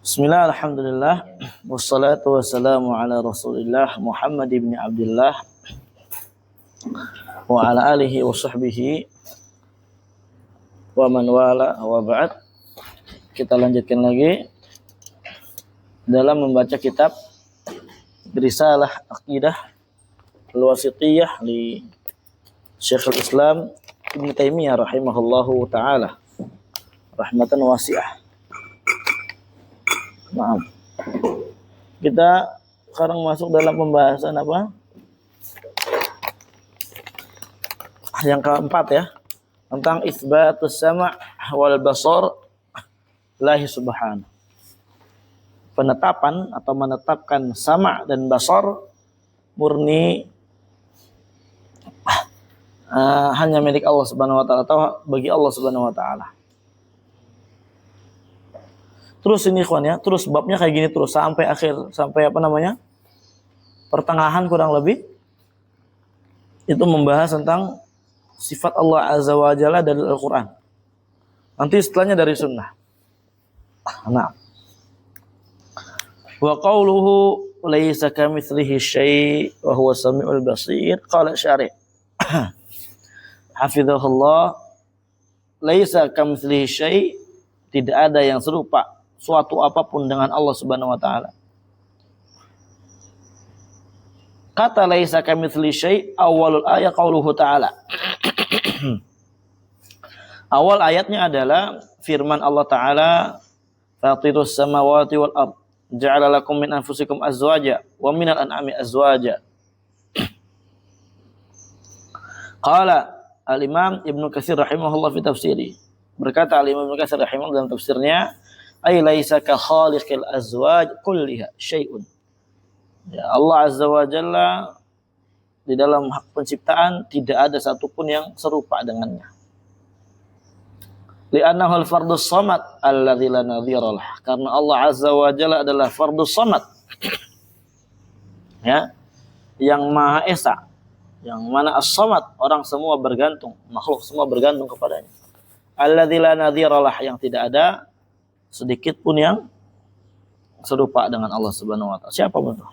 Bismillah, alhamdulillah, wassalatu wassalamu ala rasulillah Muhammad ibn Abdullah wa ala alihi wa sahbihi wa man wala wa ba'd. Kita lanjutkan lagi dalam membaca kitab Risalah Aqidah Al-Wasithiyah li Syekhul Islam Ibnu Taimiyah rahimahullahu ta'ala rahmatan wasi'ah. Maaf. Kita sekarang masuk dalam pembahasan apa? Yang keempat ya, tentang isbatus sama' wal basar Lahi subhanahu. Penetapan atau menetapkan sama' dan basar murni hanya milik Allah Subhanahu wa taala atau bagi Allah Subhanahu wa taala. Terus ini ikhwan ya, terus babnya kayak gini terus sampai akhir, sampai pertengahan kurang lebih itu membahas tentang sifat Allah Azza wa Jalla dari Al-Quran. Nanti setelahnya dari sunnah. Nah, wa qawluhu laisa kamitslihi syai' wa huwa samiul basir qala syari' hafizahullah, laisa kamitslihi syai', tidak ada yang serupa suatu apapun dengan Allah Subhanahu wa taala. Kata laisa kamitsli syai' awalul ayat qauluhu ta'ala. Awal ayatnya adalah firman Allah taala, fatirus samawati wal ard ja'ala lakum min anfusikum azwaja wa minal an'ami azwaja. Qala al-Imam Ibnu Katsir rahimahullah fi tafsiri. Berkata al-Imam Ibnu Katsir rahimahullah dalam tafsirnya, ay laisa ka khaliqil azwaj kulliha syai'un. Ya, Allah Azza wa Jalla di dalam hak penciptaan tidak ada satupun yang serupa dengannya. Li'annahu al-fardus samad alladzi la nadhira lah. Karena Allah Azza wa Jalla adalah fardus samad. Ya, yang Maha Esa, yang mana as-samad, orang semua bergantung, makhluk semua bergantung kepadanya. Alladzi la nadhira lah, yang tidak ada sedikit pun yang serupa dengan Allah Subhanahu wa taala. Siapa betul?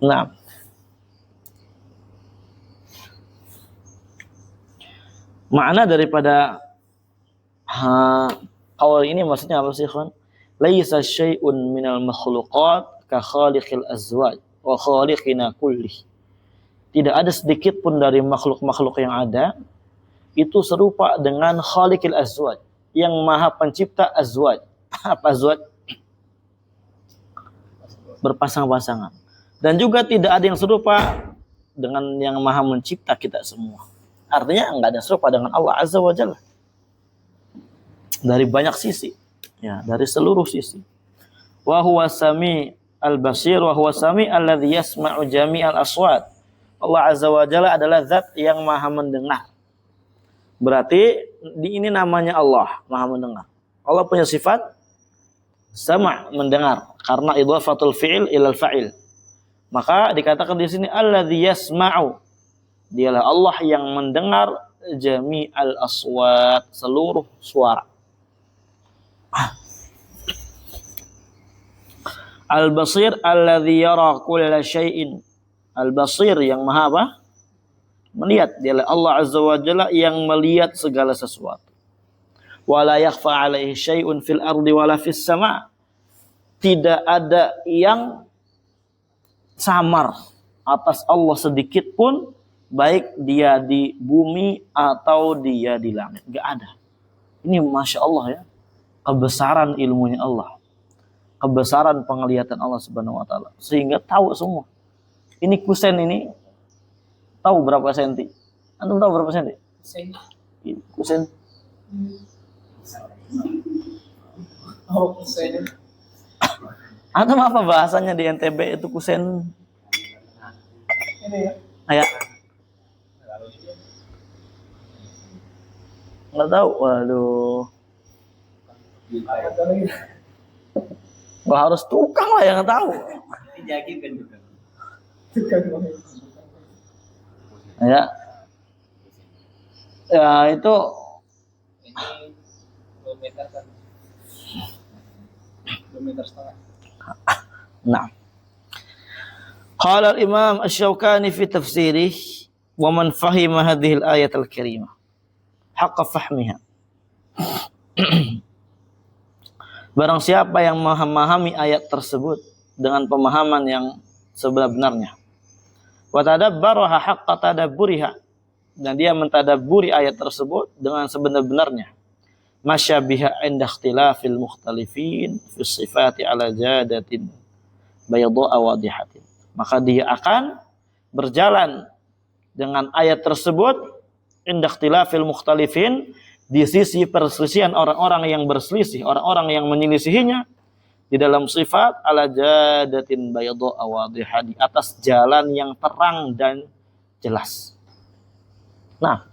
Nah, makna daripada awal ini maksudnya apa sih, kawan? Laisa syai'un minal makhluqat ka khaliqil azwaj wa khaliqina kullih. Tidak ada sedikit pun dari makhluk-makhluk yang ada itu serupa dengan Khaliqil Azwaj, yang Maha Pencipta azwaj. Apa azwaj? Berpasang-pasangan. Dan juga tidak ada yang serupa dengan yang Maha Mencipta kita semua. Artinya enggak ada yang serupa dengan Allah Azza wa Jalla. Dari banyak sisi, ya, dari seluruh sisi. Wa huwa sami al-basir wa huwa sami alladzi yasma'u jami'al aswat. Allah Azza wa Jalla adalah zat yang Maha mendengar. Berarti ini namanya Allah, Maha mendengar. Allah punya sifat sama, mendengar, karena idhafatul fi'il ilal fa'il. Maka dikatakan di sini alladzi yasma'u. Dialah Allah yang mendengar jami'al aswat, seluruh suara. Al-basir alladzi yara kulla syai'in. Al-basir yang Maha apa? Melihat. Dialah Allah Azza wa Jalla yang melihat segala sesuatu. Wala yakhfa alaihi syai'un fil ardi wala fis sama'. Tidak ada yang samar atas Allah sedikit pun, baik dia di bumi atau dia di langit. Gak ada. Ini Masya Allah ya, kebesaran ilmunya Allah, kebesaran penglihatan Allah Subhanahu wa taala, sehingga tahu semua. Ini kusen ini tahu berapa senti? Antum tahu berapa senti? Kusen. Oh, kusen. Antum apa bahasanya di NTB itu kusen? Ini ya. Kayak nggak tahu. Waduh. Wah, harus tukang lah yang tahu. Dijagin kan juga. Ya. Ya itu 2 meter kan. 2 meter setengah. Nah. Qala al-Imam Asy-Syaukani fi tafsirih wa man fahima hadhihi al-ayat al-karimah haqqa fahmiha. Barang siapa yang memahami ayat tersebut dengan pemahaman yang sebenar-benarnya. Wa tadabbaraha haqqa tadabburiha, dan dia mentadabburi ayat tersebut dengan sebenar-benarnya. Masyabiha inda ikhtilafil mukhtalifin fi sifati ala jadatin bayadha'a wadihatin. Maka dia akan berjalan dengan ayat tersebut inda ikhtilafil mukhtalifin, di sisi perselisihan orang-orang yang berselisih, orang-orang yang menyelisihinya di dalam sifat ala jadatin bayadha'a wadihah, di atas jalan yang terang dan jelas. Nah,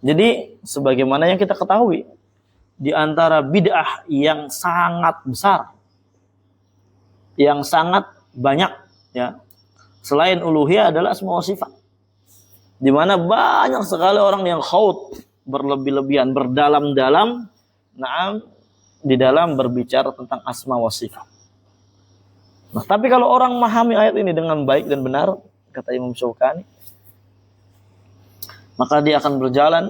jadi sebagaimana yang kita ketahui, di antara bid'ah yang sangat besar, yang sangat banyak, ya, selain uluhiyah adalah asma wa sifat, di mana banyak sekali orang yang khaut, berlebih-lebihan, berdalam-dalam, di dalam berbicara tentang asma wa sifat. Nah, tapi kalau orang memahami ayat ini dengan baik dan benar, kata Imam Syaukani, maka dia akan berjalan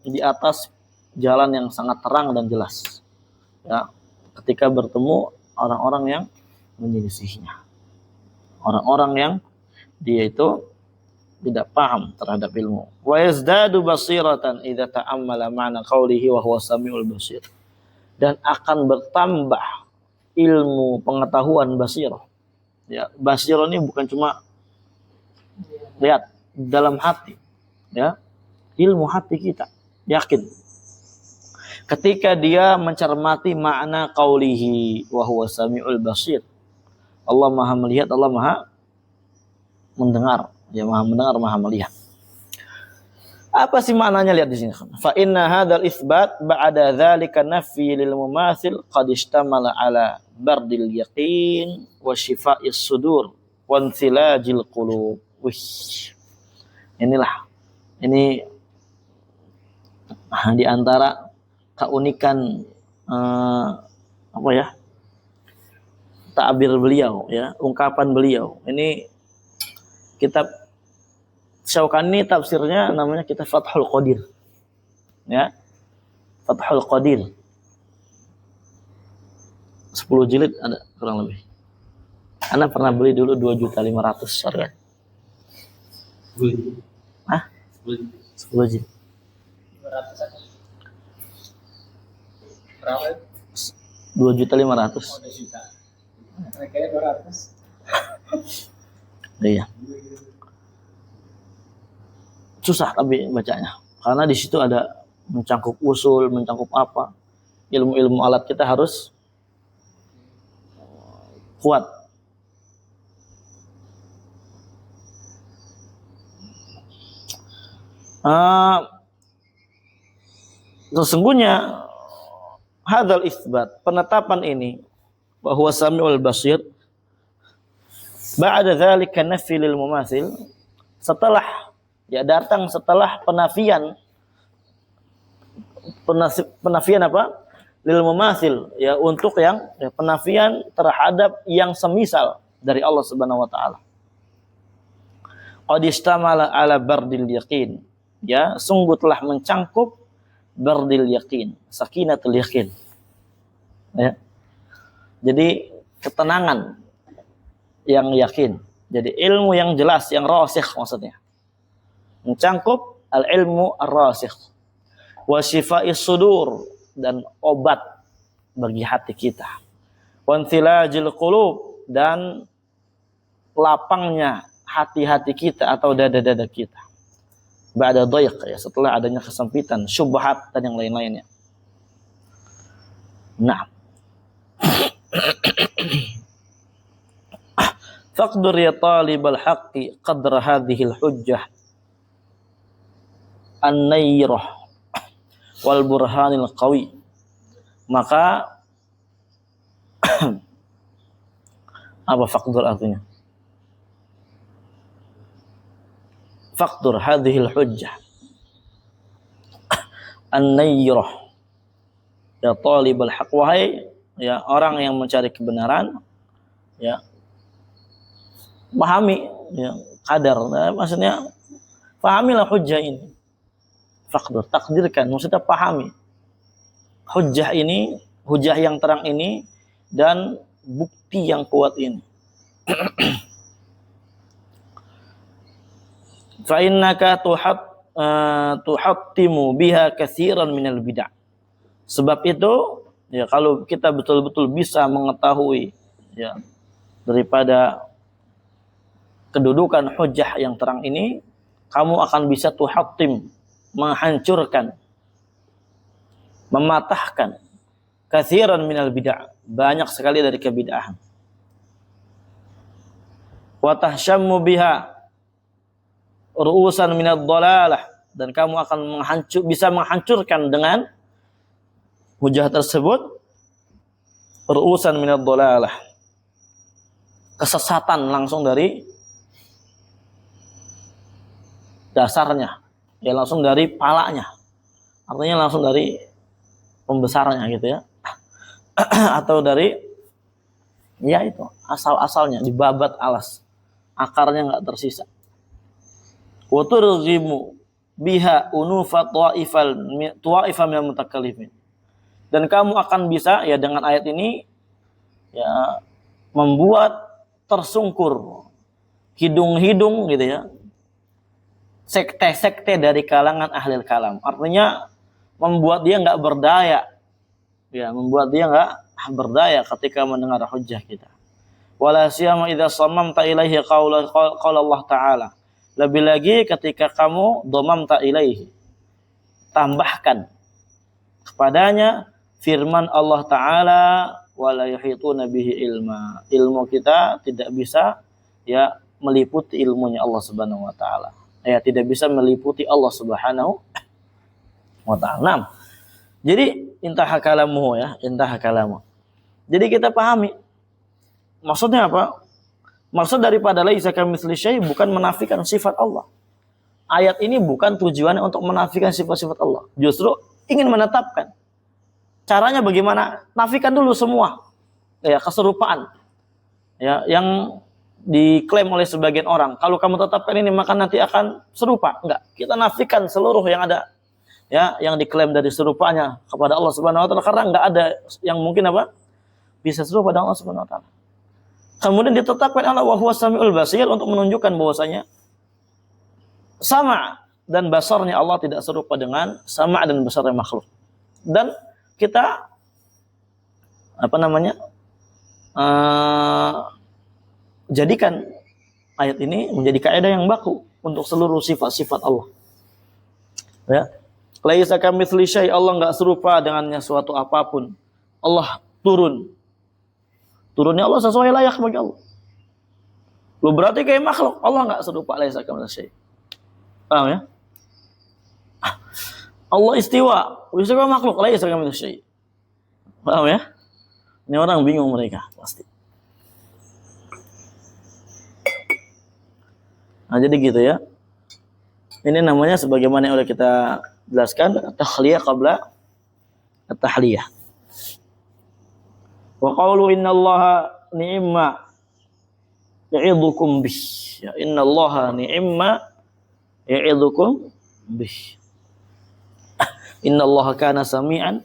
di atas jalan yang sangat terang dan jelas. Ya, ketika bertemu orang-orang yang menyelisihinya, orang-orang yang dia itu tidak paham terhadap ilmu. Wa yazdadu basiratan idza ta'ammala ma'na qawlihi wa huwa samiul basir. Dan akan bertambah ilmu, pengetahuan, basirah. Ya, basirah ini bukan cuma lihat dalam hati, ya. Ilmu hati kita, yakin. Ketika dia mencermati makna qawlihi wa huwa samiul basir. Allah Maha melihat, Allah Maha mendengar. Ya, Maha mendengar, Maha melihat. Apa sih maknanya? Lihat di sini. Fa inna hadzal itsbat ba'da dzalika nafyi lil mumatsil qad istamala ala bardil yaqin wa syifa'is sudur wa insilajil qulub. Inilah, ini di antara keunikan apa ya? Ta'bir beliau, ya, ungkapan beliau. Ini kitab Syaukani tafsirnya namanya kitab Fathul Qadir. Ya. Fathul Qadir. 10 jilid ada kurang lebih. Ana pernah beli dulu 2.500.000 harga. 10 jilid. Hah? 10 jilid. 500 aja. Berapa? 2.500.000. Oh, 2 juta. Kayaknya 200. Iya. Susah tapi bacanya, karena di situ ada mencangkup usul, mencangkup apa, ilmu-ilmu alat kita harus kuat. Sesungguhnya hadzal itsbat, penetapan ini bahwa Samiul Basir, ba'da dzalika nafyi lil mumatsil, setelah datang setelah penafian apa? Lil mumatsil, ya, untuk yang penafian terhadap yang semisal dari Allah Subhanahu wa taala. Qad istamala ala bardil yaqin, ya, sungguh telah mencangkup bardil yaqin, sakinatul yaqin. Ya. Jadi ketenangan yang yakin. Jadi ilmu yang jelas, yang rasikh maksudnya. Mencangkup al-ilmu ar-rasikh. Wa syifa'is sudur, dan obat bagi hati kita. Wa inthilajil qulub, dan lapangnya hati-hati kita atau dada-dada kita. Ba'da dhayq, ya, setelah adanya kesempitan, syubhat dan yang lain-lainnya. Nah. Faqdur ya talibal haqqi qadra hadhil hujjah an-nayrah wal burhanil qawi. Maka apa faqdur artinya? Faqdur hadhil hujjah an-nayrah ya talibal haq, wahai ya orang yang mencari kebenaran, ya pahami ya qadar. Nah, maksudnya pahamilah hujjah ini. Faqdur, takdirkan, maksudnya pahami hujjah ini, hujjah yang terang ini dan bukti yang kuat ini. Fa innaka tuhattimu biha katsiran minal bid'ah. Sebab itu ya kalau kita betul-betul bisa mengetahui ya daripada kedudukan hujjah yang terang ini, kamu akan bisa tuhattim, menghancurkan, mematahkan katsiran minal bid'ah, banyak sekali dari kebid'ahan. Wa tahsyammu biha ru'usan minad dhalalah, dan kamu akan bisa menghancurkan dengan hujjah tersebut ru'usan minad dhalalah, kesesatan langsung dari dasarnya, ya langsung dari palanya, artinya langsung dari pembesarnya gitu ya, atau dari ya itu asal-asalnya dibabat alas, akarnya nggak tersisa. Wa turghimu biha unufa ta'ifa minal mutakallifin, dan kamu akan bisa ya dengan ayat ini ya membuat tersungkur hidung-hidung gitu ya sekte-sekte dari kalangan ahli kalam, artinya membuat dia nggak berdaya, ya membuat dia nggak berdaya ketika mendengar hujjah kita. Wala siyama idza sammamta ilaihi qaula Allah Ta'ala, lebih lagi ketika kamu dhamamta ilaihi, tambahkan kepadanya firman Allah Ta'ala, wala yuhituna bihi ilma, ilmu kita tidak bisa ya meliputi ilmunya Allah Subhanahu wa taala, ya tidak bisa meliputi Allah Subhanahu wa ta'ala. Jadi intaha kalamuhu ya, intaha kalamuhu. Jadi kita pahami maksudnya apa? Maksud daripada laisa kamitsli syai' bukan menafikan sifat Allah. Ayat ini bukan tujuannya untuk menafikan sifat-sifat Allah, justru ingin menetapkan. Caranya bagaimana? Nafikan dulu semua ya keserupaan ya yang diklaim oleh sebagian orang. Kalau kamu tetapkan ini maka nanti akan serupa. Enggak, kita nafikan seluruh yang ada ya yang diklaim dari serupanya kepada Allah Subhanahu wa taala, karena enggak ada yang mungkin apa bisa serupa dengan Allah Subhanahu wa taala. Kemudian ditetapkan Allah wa huwas samiul basir untuk menunjukkan bahwasanya sama dan basarnya Allah tidak serupa dengan sama dan basarnya makhluk. Dan kita jadikan ayat ini menjadi kaidah yang baku untuk seluruh sifat-sifat Allah. Ya. Laisa kamitsli syai', Allah enggak serupa dengannya suatu apapun. Allah turun. Turunnya Allah sesuai layak bagi Allah. Lu berarti kayak makhluk, Allah enggak serupa, laisa kamitsli syai'. Paham ya? Allah istiwa, istiwa makhluk, laisa kamitsli syai'. Paham ya? Ini orang bingung mereka pasti. Nah, jadi gitu ya. Ini namanya sebagaimana yang udah kita jelaskan, takhliyah qabla at-tahliyah. Wa qawlu innallaha ni'ma ya'idukum bih. Ya, innallaha ni'ma ya'idukum bih. Innallaha kana sami'an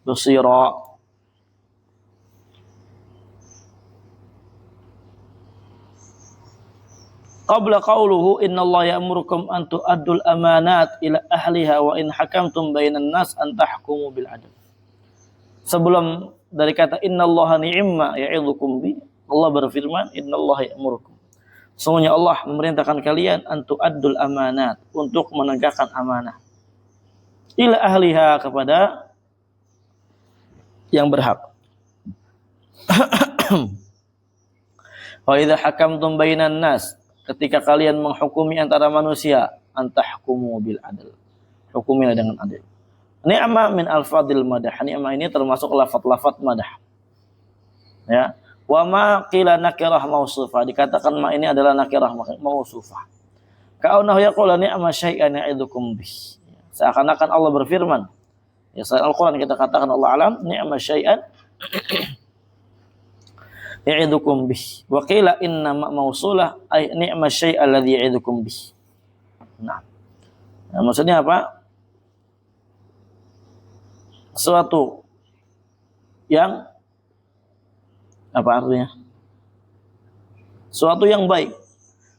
basira. Qabla qawluhu innallaha ya'murukum an tu'addul amanat ila ahliha wa in hakamtum bainan nas an tahkumu bil adl. Sebelum dari kata innallaha ni'ma ya'idukum bi, Allah berfirman innallaha ya'murukum. Sesungguhnya Allah memerintahkan kalian an tu'addul amanat, untuk menegakkan amanah. Ila ahliha, kepada yang berhak. Wa idza hakamtum bainan nas, ketika kalian menghukumi antara manusia, antahkumu bil adl, hukumilah dengan adil. Ni'ma min alfadil madah, ni'ma ini termasuk lafaz-lafaz madah. Ya, wa ma qila nakirah mausufah, dikatakan ma ini adalah nakirah mausufah. Ka'annahu yaqulu ni'ma syai'an ya'idukum bih. Seakan-akan Allah berfirman, Ya, selain Al-Quran kita katakan Allah alam, ni'ma syai'an ya'idukum bih. Wa qila inna mausulah ay ni'ma syai'a alladhi ya'idukum bih. Nah, maksudnya apa? Sesuatu yang apa artinya? Suatu yang baik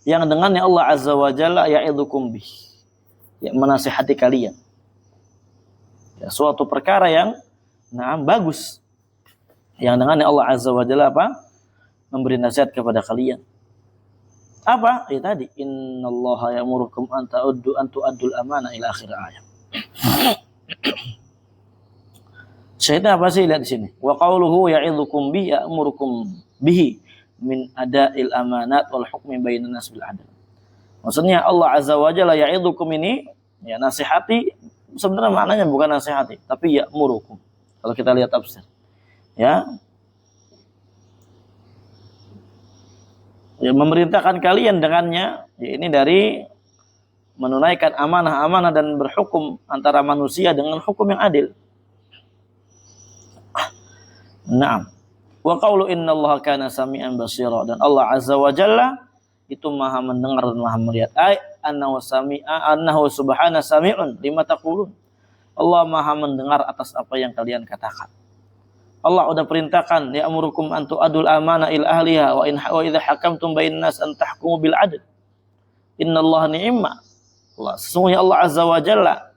yang dengannya Allah Azza wa Jalla ya'idukum bih, yang menasihati kalian. Ya, suatu perkara yang bagus yang dengannya Allah Azza wa Jalla apa? Memberi nasihat kepada kalian. Apa? Ya tadi, innallaha ya'murukum an tu'addul amanah ila akhir ayat. Syahidnya apa sih? Lihat di sini. Wa qauluhu ya'idzukum bi ya'murukum bihi min ada'il amanat wal hukmi bainan nas bil adl. Maksudnya Allah Azza wa Jalla ya'idzukum ini ya nasihati, sebenarnya maknanya bukan nasihati, tapi ya'murukum. Kalau kita lihat tafsir. Ya. Ya, memerintahkan kalian dengannya, ya ini dari menunaikan amanah-amanah dan berhukum antara manusia dengan hukum yang adil. Naam. Wa qawlu innallaha kana sami'an basira, dan Allah Azza wa Jalla itu Maha mendengar dan Maha melihat. Ai annahu subhana sami'un lima taqulun. Allah Maha mendengar atas apa yang kalian katakan. Allah udah perintahkan ya'murukum an tu'adul amana ila ahliha wa idza hakamtum bainan nas an tahkumu bil adl. Innallaha ni'ma. Allah, sesungguhnya Allah Azza wa Jalla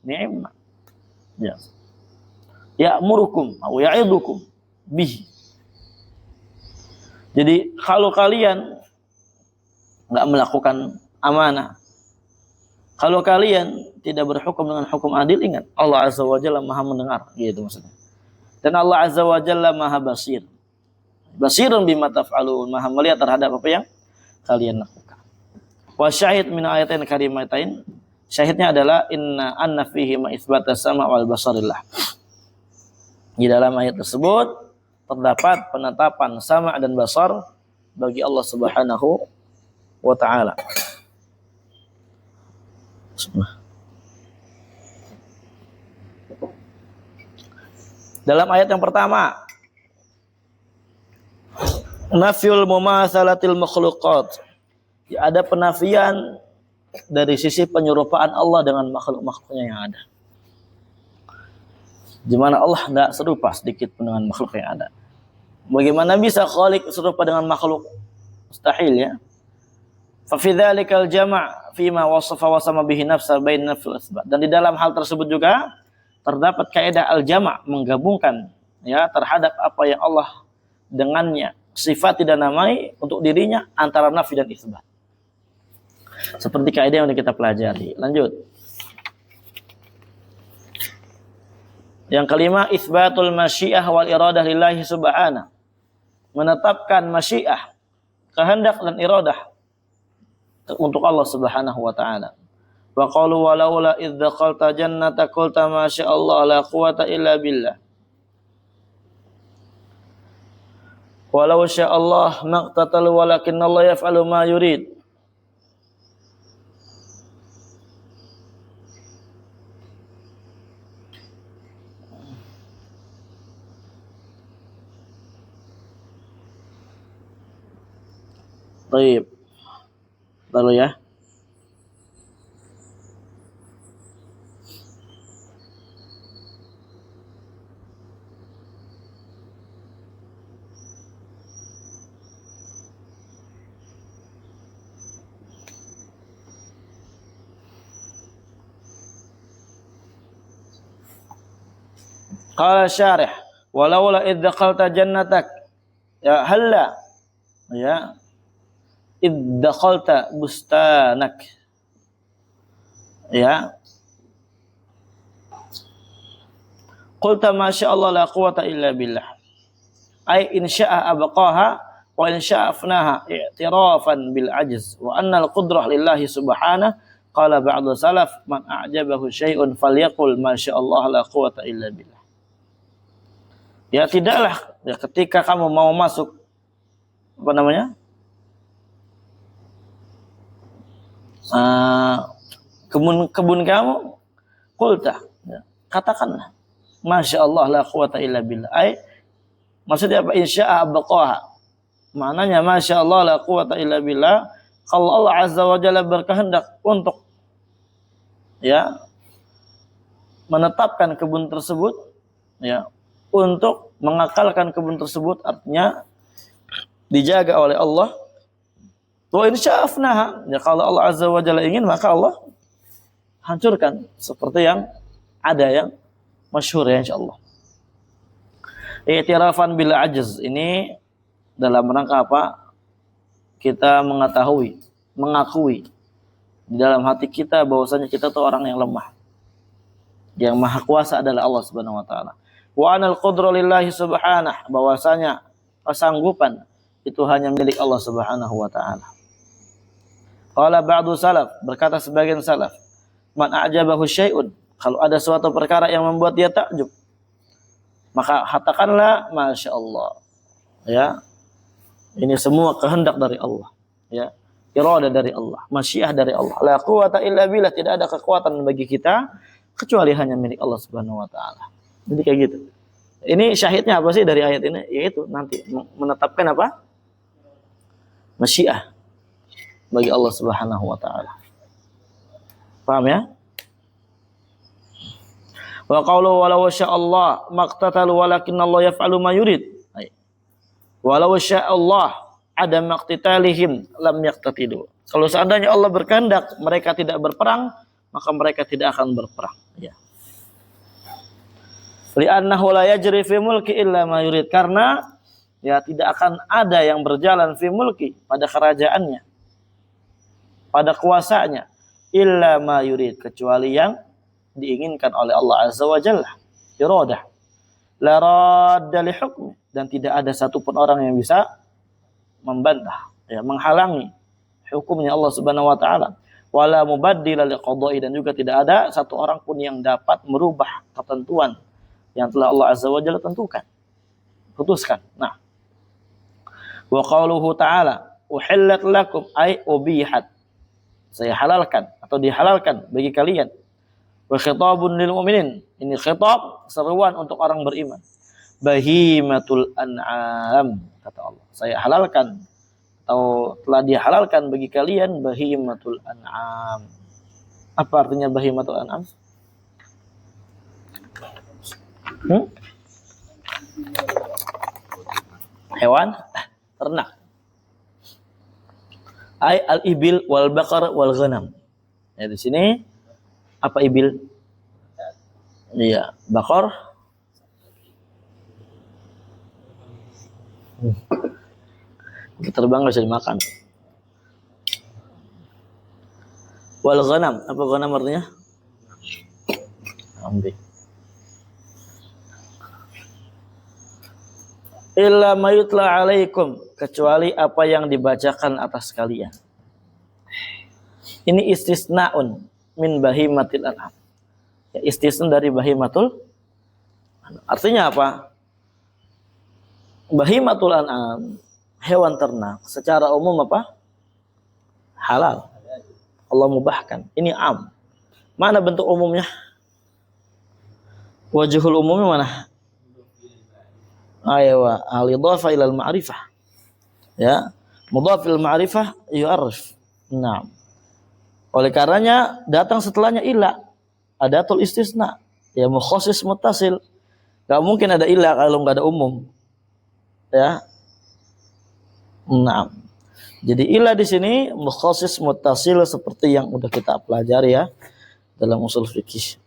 ni'ma. Ya. Ya'murukum wa ya'idukum bihi. Jadi kalau kalian enggak melakukan amanah, kalau kalian tidak berhukum dengan hukum adil, ingat Allah Azza wa Jalla Maha mendengar, gitu maksudnya. Dan Allah Azza wa Jalla Maha basir. Basirun bima taf'alun, Maha melihat terhadap apa yang kalian lakukan. Wa syahid min ayatain karimatain, syahidnya adalah anna fihi ma itsbata sama wal basarillah. Di dalam ayat tersebut terdapat penetapan sama dan basar bagi Allah Subhanahu wa taala. Dalam ayat yang pertama, nafyul mumatsalatil makhluqat. Ya, ada penafian dari sisi penyerupaan Allah dengan makhluk-makhluknya yang ada. Di mana Allah tidak serupa sedikit pun dengan makhluk yang ada. Bagaimana bisa Khaliq serupa dengan makhluk? Mustahil, ya. Fa fi dzalikal jama' fima wasafa wa sama bihi nafsa bain nafil asbab. Dan di dalam hal tersebut juga terdapat kaidah al-jama', menggabungkan ya terhadap apa yang Allah dengannya sifat tidak namai untuk dirinya antara nafi dan isbat. Seperti kaidah yang kita pelajari. Lanjut. Yang kelima, isbatul masyiah wal iradah lillahi subhanahu. Menetapkan masyiah, kehendak dan iradah untuk Allah Subhanahu wa taala. Wa qalu walaula idz dakhalta jannata qulta ma syaa Allah la quwata illa billah. Walau syaa Allah maqtatalu walakin Allah yaf'alu ma yurid. Baik. Lalu ya. Qala syarih, walaula idz dakhalta jannatak ya halla ya idz dakhalta bustanak ya qulta ma syaa Allah la quwata illa billah ay in syaa abqaha wa in syaa afnaha i'tirafan bil ajz wa anna al qudrah lillahi subhanahu. Qala ba'du salaf man a'jabahu syai'un falyaqul ma syaa Allah la quwata illa billah. Ya tidaklah ya, ketika kamu mau masuk kebun kamu, kulta ya, katakanlah Masya Allah la quwata illa billah. Maksudnya apa? Insya'a baqaha. Maknanya Masya Allah la quwata illa billah. Kalau Allah Azza wa Jalla berkehendak untuk ya menetapkan kebun tersebut, ya, untuk mengakalkan kebun tersebut, artinya dijaga oleh Allah. Wa insya'afnaha, ya, kalau Allah Azza wa Jalla ingin maka Allah hancurkan, seperti yang ada yang masyhur ya insyaallah. I'tirafan bil ajz, ini dalam rangka apa? Kita mengakui di dalam hati kita bahwasanya kita tuh orang yang lemah. Yang maha kuasa adalah Allah Subhanahu wa taala. Wa anal qudra lillahi subhanahu, bahwasanya kesanggupan itu hanya milik Allah Subhanahu wa taala. Qala ba'du salaf, berkata sebagian salaf, man a'jabahu syai'un, kalau ada suatu perkara yang membuat dia takjub, maka katakanlah Masya Allah. Ya, ini semua kehendak dari Allah. Ya, irada dari Allah, masyiah dari Allah. La quwata illa billah, tidak ada kekuatan bagi kita kecuali hanya milik Allah Subhanahu wa taala. Jadi kayak gitu. Ini syahidnya apa sih dari ayat ini? Yaitu nanti menetapkan apa? Masyiah bagi Allah Subhanahu wa taala. Paham ya? Wa qawlu walau sya'allah maqtatalu walakinallahu yaf'alu ma yurid. Walau sya'allah ada maqtitalihim lam yaqtatilu. Kalau seandainya Allah berkehendak mereka tidak berperang, maka mereka tidak akan berperang. Ya. Li'annahu la yajri fi mulki illa ma yurid, karena ya tidak akan ada yang berjalan fi mulki, pada kerajaannya, pada kuasanya, illa ma yurid, kecuali yang diinginkan oleh Allah Azza wa Jalla. Iradah. La radda li hukmi, dan tidak ada satupun orang yang bisa membantah, ya, menghalangi hukumnya Allah Subhanahu wa taala. Wala mubaddila liqada'i, dan juga tidak ada satu orang pun yang dapat merubah ketentuan yang telah Allah Azza wa Jalla tentukan, putuskan. Nah, wa qauluhu ta'ala uhillat lakum ay ubihat, saya halalkan atau dihalalkan bagi kalian. Wa khitabun lil mu'minin, ini khitab, seruan untuk orang beriman. Bahimatul an'am, kata Allah, saya halalkan atau telah dihalalkan bagi kalian bahimatul an'am. Apa artinya bahimatul an'am? Hewan ternak. Ai al-ibil wal baqar wal ghanam. Ya, di sini apa ibil? Iya, bakar. Terbang nggak bisa dimakan. Wal ghanam, apa ghanam artinya? Kambing. Illa mayutla alaikum, kecuali apa yang dibacakan atas kalian. Ini istisnaun min bahimatil an'am. Ya, istisna dari bahimatul an'am. Artinya apa? Bahimatul an'am, hewan ternak, secara umum apa? Halal. Allah mubahkan. Ini am. Mana bentuk umumnya? Wajhul umumnya mana? Aywa, al-idhafah ila al-ma'rifah. Ya, mudhaf ila al-ma'rifah yu'arrif. Naam. Oleh karenanya datang setelahnya illa, adatul istisna, ya, mukhassis muttasil. Gak mungkin ada illa kalau nggak ada umum. Ya. Naam. Jadi illa di sini mukhassis muttasil, seperti yang udah kita pelajari ya dalam usul fikih.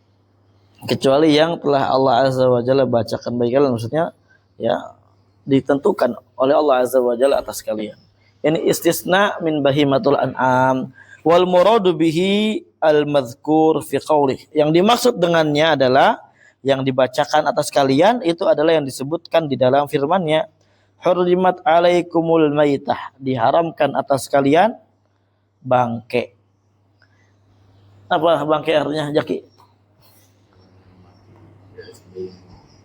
Kecuali yang telah Allah Azza wa Jalla bacakan bagi kalian, maksudnya ya ditentukan oleh Allah Azza wa Jalla atas kalian. Ini istisna min bahimatul an'am. Wal muradu bihi al-madhkur fi qaulih. Yang dimaksud dengannya adalah yang dibacakan atas kalian itu adalah yang disebutkan di dalam firman-Nya. Hurrimat alaikumul maitah, diharamkan atas kalian bangke. Apa bangke artinya, Jaki?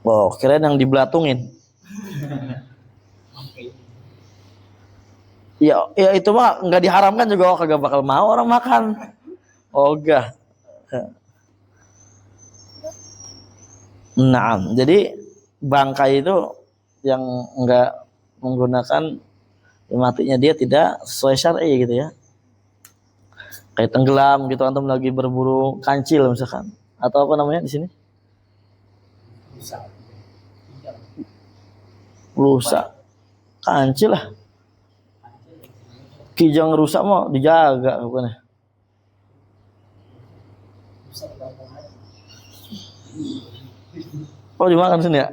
Oh, kirain yang dibelatungin. Ya itu mah nggak diharamkan juga kagak bakal mau orang makan. Ogah. Naam. Jadi bangkai itu yang enggak menggunakan matinya dia tidak sesuai syar'i gitu ya. Kayak tenggelam gitu antum lagi berburu kancil misalkan atau apa namanya di sini? Rusak. Rusak. Kancil lah. Kijang rusak mau dijaga bukan? Rusak di kampung aja. Oh dimakan sini ya?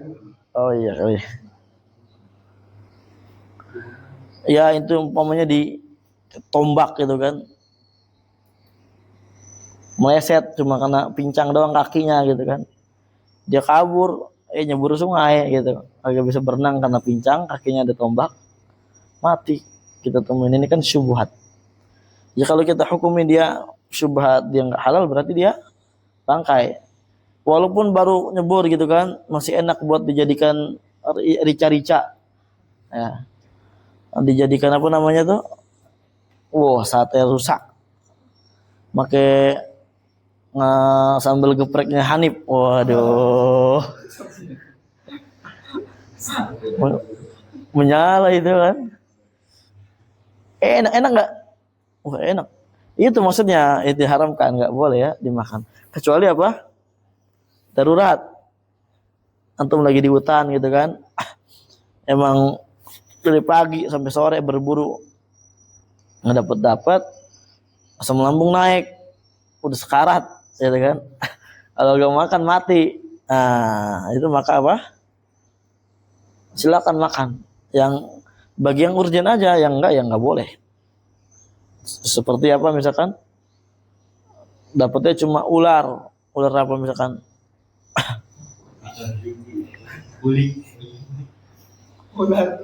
Oh iya, oh iya. Ya itu umpamanya di tombak gitu kan. Meleset cuma karena pincang doang kakinya gitu kan. Dia kabur, nyebur sungai gitu. Agak bisa berenang karena pincang, kakinya ada tombak, mati. Kita temuin ini kan syubhat. Ya kalau kita hukumin dia syubhat, dia nggak halal berarti dia bangkai. Walaupun baru nyebur gitu kan, masih enak buat dijadikan rica-rica. Ya. Dijadikan apa namanya tuh? Wah, sate rusak. Pakai sambal gepreknya Hanif. Waduh. Menyala itu kan. Enak enggak? Wah, enak. Itu maksudnya itu diharamkan, nggak boleh ya dimakan. Kecuali apa? Darurat. Antum lagi di hutan gitu kan. Emang dari pagi sampai sore berburu nggak dapat asam lambung naik, udah sekarat gitu kan. Kalau gak makan mati. Nah, itu maka apa? Silakan makan. Yang bagi yang urgen aja, yang enggak ya nggak boleh. Seperti apa misalkan? Dapatnya cuma ular apa misalkan?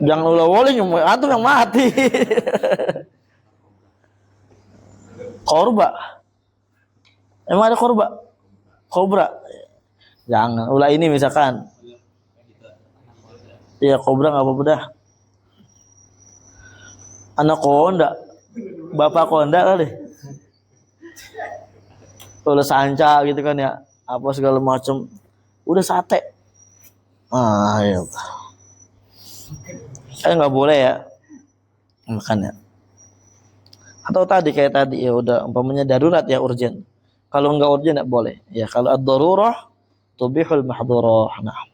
Jangan ular wolling, antum yang mati. Korba. Emang ada korba? Kobra. Jangan. Ular ini misalkan. Iya, kobra nggak apa-apa dah. Anak konda. Bapak konda kali. Ular sanca gitu kan ya. Apa segala macam. Udah sate. Ah, ya. Nggak boleh ya. Makannya. Atau tadi kayak tadi ya udah umpamanya darurat ya urgen. Kalau enggak urgen enggak boleh. Ya kalau ad-darurah tubihul mahdhurah. Nah.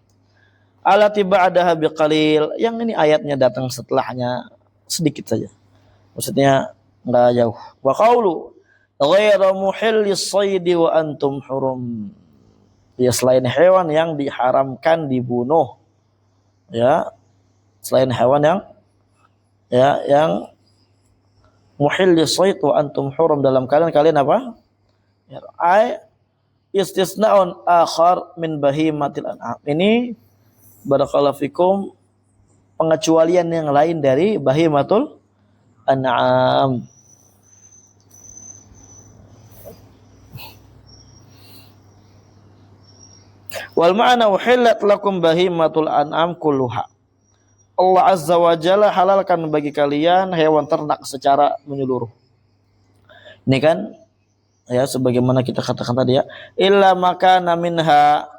Alati ba'daha biqalil. Yang ini ayatnya datang setelahnya sedikit saja. Maksudnya enggak jauh. Wa qaulu ghairu muhillis shaidi wa antum hurum. Ya selain hewan yang diharamkan dibunuh. Ya. Selain hewan yang muhillis shaid wa antum hurum dalam keadaan kalian apa? Ya, ay istisnaun akhar min bahimatil an'am. Ini barakallahu fikum pengecualian yang lain dari bahimatul an'am. Wal ma'na uhillat lakum bahimatul an'am kulluha. Allah Azza wa Jalla halalkan bagi kalian hewan ternak secara menyeluruh. Ini kan ya sebagaimana kita katakan tadi ya, illa makana minha,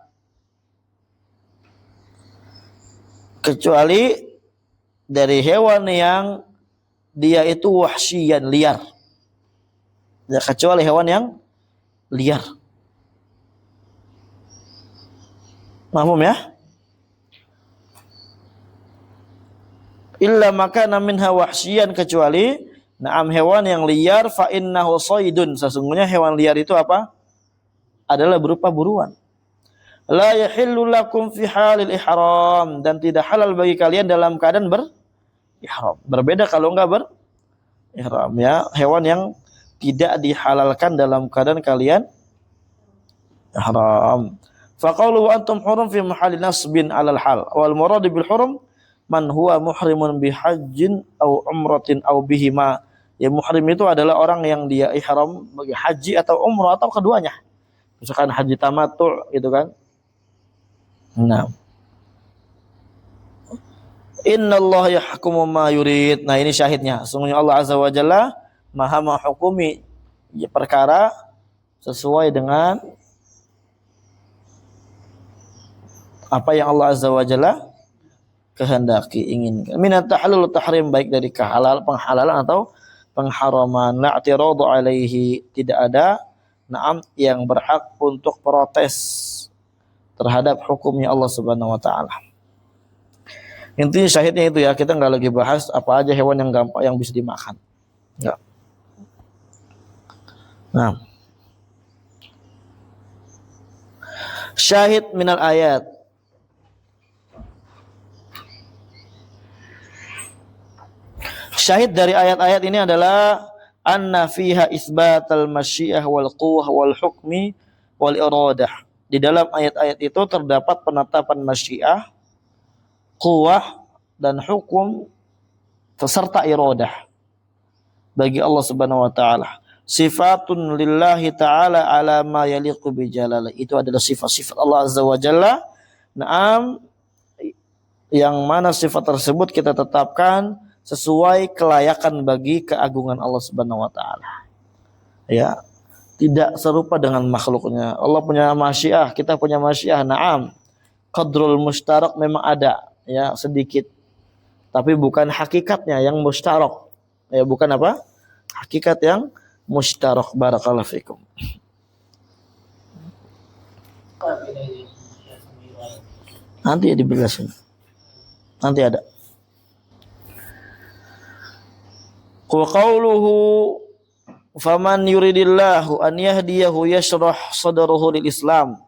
kecuali dari hewan yang dia itu wahsyian, liar. Ya, kecuali hewan yang liar. Mahfum ya? Illa makana minha wahsyian, kecuali na'am hewan yang liar, fa innahu shaydun, sesungguhnya hewan liar itu apa? Adalah berupa buruan. La yahillu lakum fi halil ihram, dan tidak halal bagi kalian dalam keadaan berihram. Berbeda kalau enggak berihram ya, hewan yang tidak dihalalkan dalam keadaan kalian ihram. Fa qawlu wa antum hurum fi mahalli nasbin 'alal hal wal murad bil hurum man huwa muhrimun bihajjin aw umratin aw bihima. Ya muhrim itu adalah orang yang dia ihram bagi haji atau umrah atau keduanya. Misalkan haji tamattu' gitu kan. Nah. Innallaha yahkumu ma yurid. Nah, ini syahidnya. Sungguhnya Allah Azza wa Jalla Maha menghukumi perkara sesuai dengan apa yang Allah Azza wa Jalla kehendaki, inginkan. Minat tahlil tahrim, baik dari penghalalan atau pengharaman. La i'tiradu alaihi, tidak ada yang berhak untuk protes terhadap hukumnya Allah Subhanahu wa taala. Intinya syahidnya itu ya, kita nggak lagi bahas apa aja hewan yang gampang yang bisa dimakan. Enggak. Nah. Syahid minal ayat. Syahid dari ayat-ayat ini adalah anna fiha isbatal masyiah wal quwwah wal hukmi wal iradah. Di dalam ayat-ayat itu terdapat penetapan masyiah, quwwah dan hukum serta iradah bagi Allah Subhanahu wa taala. Sifatun lillahi ta'ala ala ma yaliqu bi jalala. Itu adalah sifat-sifat Allah Azza wa Jalla. Naam, yang mana sifat tersebut kita tetapkan sesuai kelayakan bagi keagungan Allah Subhanahu wa taala. Ya, tidak serupa dengan makhluknya. Allah punya masyiah, kita punya masyiah. Naam. Qadrul mustarak memang ada, ya, sedikit. Tapi bukan hakikatnya yang mustarak. Ya, bukan apa? Hakikat yang mustarak. Barakallahu fikum. Nanti dibelasin. Nanti ada. Wa qawluhu faman yuridillahu an yahdiyahu yashrah sadrahu lil Islam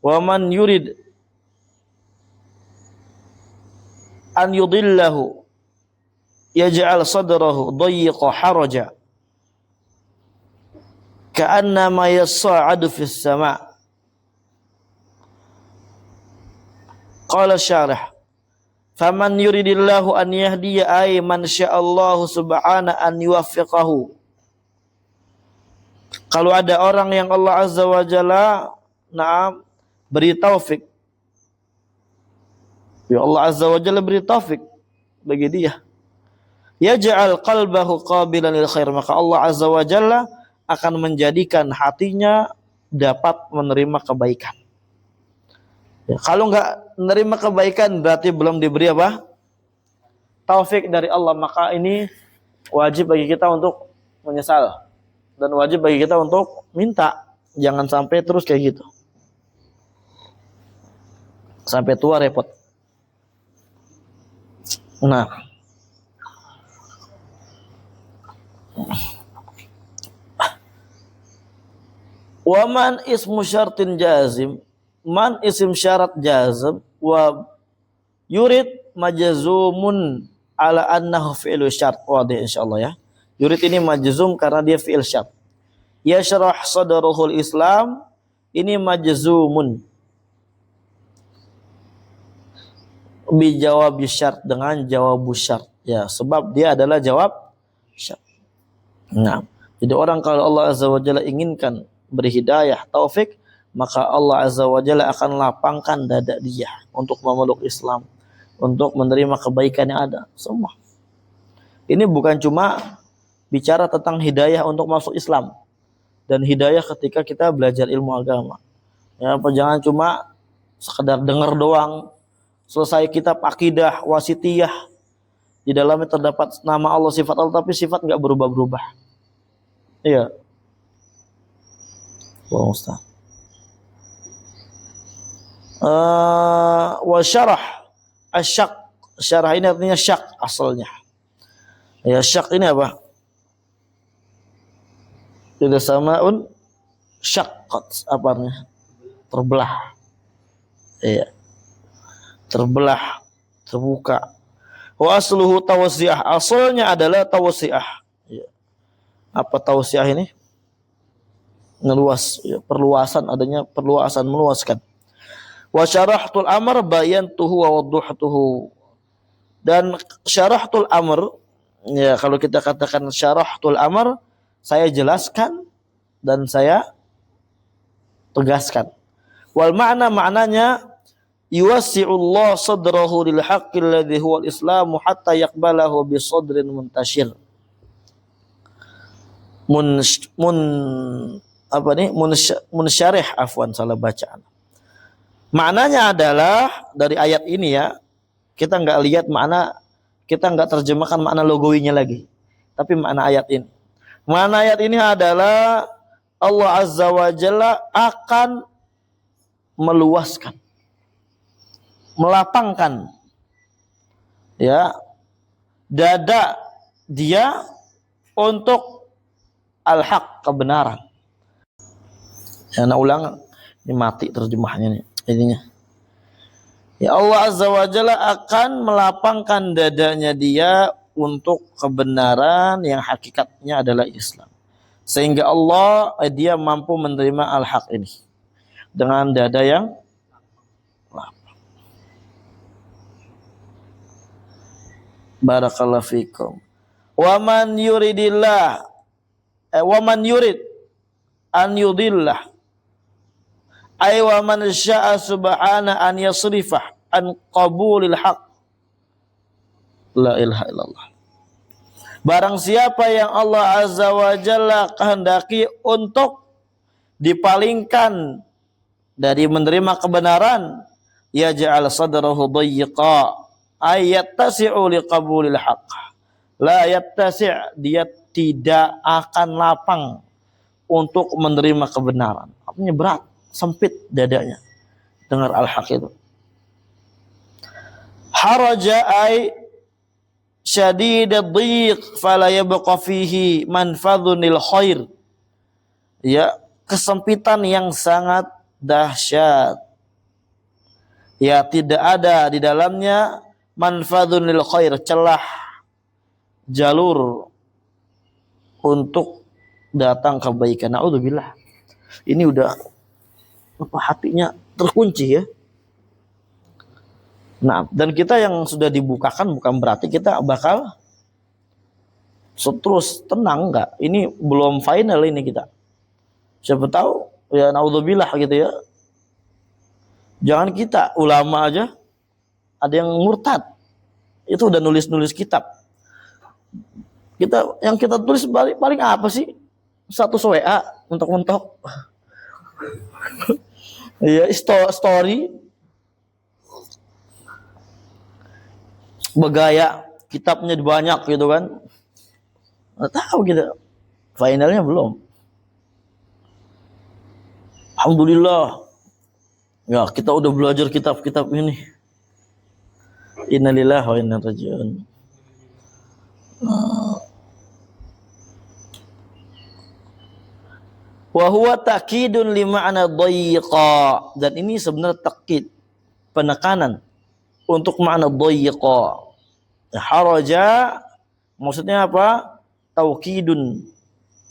wa man yurid an yudillahu yaj'al sadrahu dayyiqa haraja ka'annama yas'adu fis sama'. Qala syarih faman yuridillahu an yahdiya ay man sya'allahu subhanahu an yuwaffiqahu. Kalau ada orang yang Allah Azza wa Jalla beri taufik, ya Allah Azza wa Jalla beri taufik bagi dia, yaj'al qalbahu qabilan lil khair, maka Allah Azza wa Jalla akan menjadikan hatinya dapat menerima kebaikan. Ya, kalau enggak menerima kebaikan berarti belum diberi apa? Taufik dari Allah. Maka ini wajib bagi kita untuk menyesal dan wajib bagi kita untuk minta. Jangan sampai terus kayak gitu. Sampai tua repot. Nah. Waman ismu syartin jazim. Man isim syarat jazm wa yurid majzumun ala annahu fi'lu syart. Wadih insyaallah ya. Yurid ini majzum karena dia fi'il syart. Yashrah sadruhul Islam, ini majzumun bi jawab syart, dengan jawab syart. Ya, sebab dia adalah jawab syart. Nah, jadi orang kalau Allah Azza wa Jalla inginkan beri hidayah, taufik, maka Allah Azza wa Jalla akan lapangkan dada dia untuk memeluk Islam, untuk menerima kebaikan yang ada semua. Ini bukan cuma bicara tentang hidayah untuk masuk Islam dan hidayah ketika kita belajar ilmu agama. Ya, jangan cuma sekedar dengar doang, selesai kitab akidah wasitiyah, di dalamnya terdapat nama Allah, sifat Allah, tapi sifat enggak berubah-berubah. Iya. Wah, Ustaz. Wa syarah asyak, syarah ini artinya syak asalnya. Ya, syak ini apa? Tidak samaun syaqqat, apa artinya? Terbelah. Iya. Terbelah, terbuka. Wa asluhu tawsi'ah, asalnya adalah tawsi'ah. Ya. Apa tawsi'ah ini? Meluas, ya, perluasan, adanya perluasan, meluaskan. Wa syarahtul amr bayantuhu wa wadduhtuhu. Dan syarahtul amr, ya, kalau kita katakan syarahtul amr, saya jelaskan dan saya tegaskan. Wal makna, maknanya yuwassi'ullah sadrahu lil haqqil ladzi huwal islamu hatta yaqbalahu bi sadrin muntashir. Munsyarih, afwan salah bacaan. Maknanya adalah dari ayat ini ya, kita nggak lihat makna, kita nggak terjemahkan makna logowinya lagi, tapi makna ayat ini. Makna ayat ini adalah Allah Azza wa Jalla akan meluaskan, melapangkan ya dada dia untuk al-haq, kebenaran. Ya, nah ulang, ini mati terjemahnya nih ininya. Ya Allah Azza wa Jalla akan melapangkan dadanya dia untuk kebenaran yang hakikatnya adalah Islam. Sehingga Allah dia mampu menerima al-haq ini dengan dada yang lapang. Barakallahu fikum. Wa man yuridillah wa man yurid an yudillah ay wa man syaa subhana an yasrifah an qabulil haq. La ilaha illallah. Barang siapa yang Allah Azza wa Jalla kehendaki untuk dipalingkan dari menerima kebenaran, yaj'al sadrahu dayyiqa ay yattasi'u liqabulil haq. La yattasi', dia tidak akan lapang untuk menerima kebenaran. Artinya berat, sempit dadanya dengar al-haq itu. Haraja ay syadid ad-dhiq fala yabqa fihi manfadhunil khair. Ya, kesempitan yang sangat dahsyat. Ya, tidak ada di dalamnya manfadhunil khair, celah jalur untuk datang kebaikan. Naudzubillah. Ini udah apa, hatinya terkunci ya. Nah, dan kita yang sudah dibukakan bukan berarti kita bakal terus tenang, enggak. Ini belum final ini kita. Siapa tahu ya naudzubillah gitu ya. Jangan kita ulama aja ada yang murtad. Itu udah nulis-nulis kitab. Kita yang kita tulis paling apa sih? Satu WA mentok-mentok. Iya, story bergaya, kitabnya banyak gitu kan. Nggak tahu kita finalnya belum. Alhamdulillah ya kita udah belajar kitab-kitab ini. Innalillahi wa inna ilaihi raji'un. Wa huwa ta'kidun li ma'na dayyiqa, dan ini sebenarnya takkid, penekanan untuk makna dayyiqa. Haraja maksudnya apa? Taukidun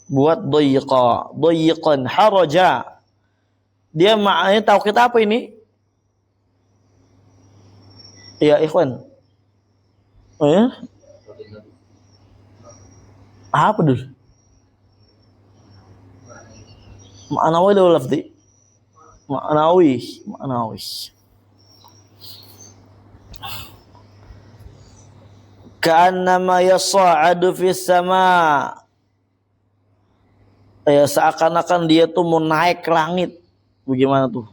buat dayyiqa. Dayyiqan haraja. Dia maknanya taukid apa ini? Ya ikhwan. Oh ya? Apa dulu? Ma'nawi atau lafzi? Ma'nawi. Ka'annama yas'adu fis sama. Ya seakan-akan dia tuh mau naik ke langit. Bagaimana tuh?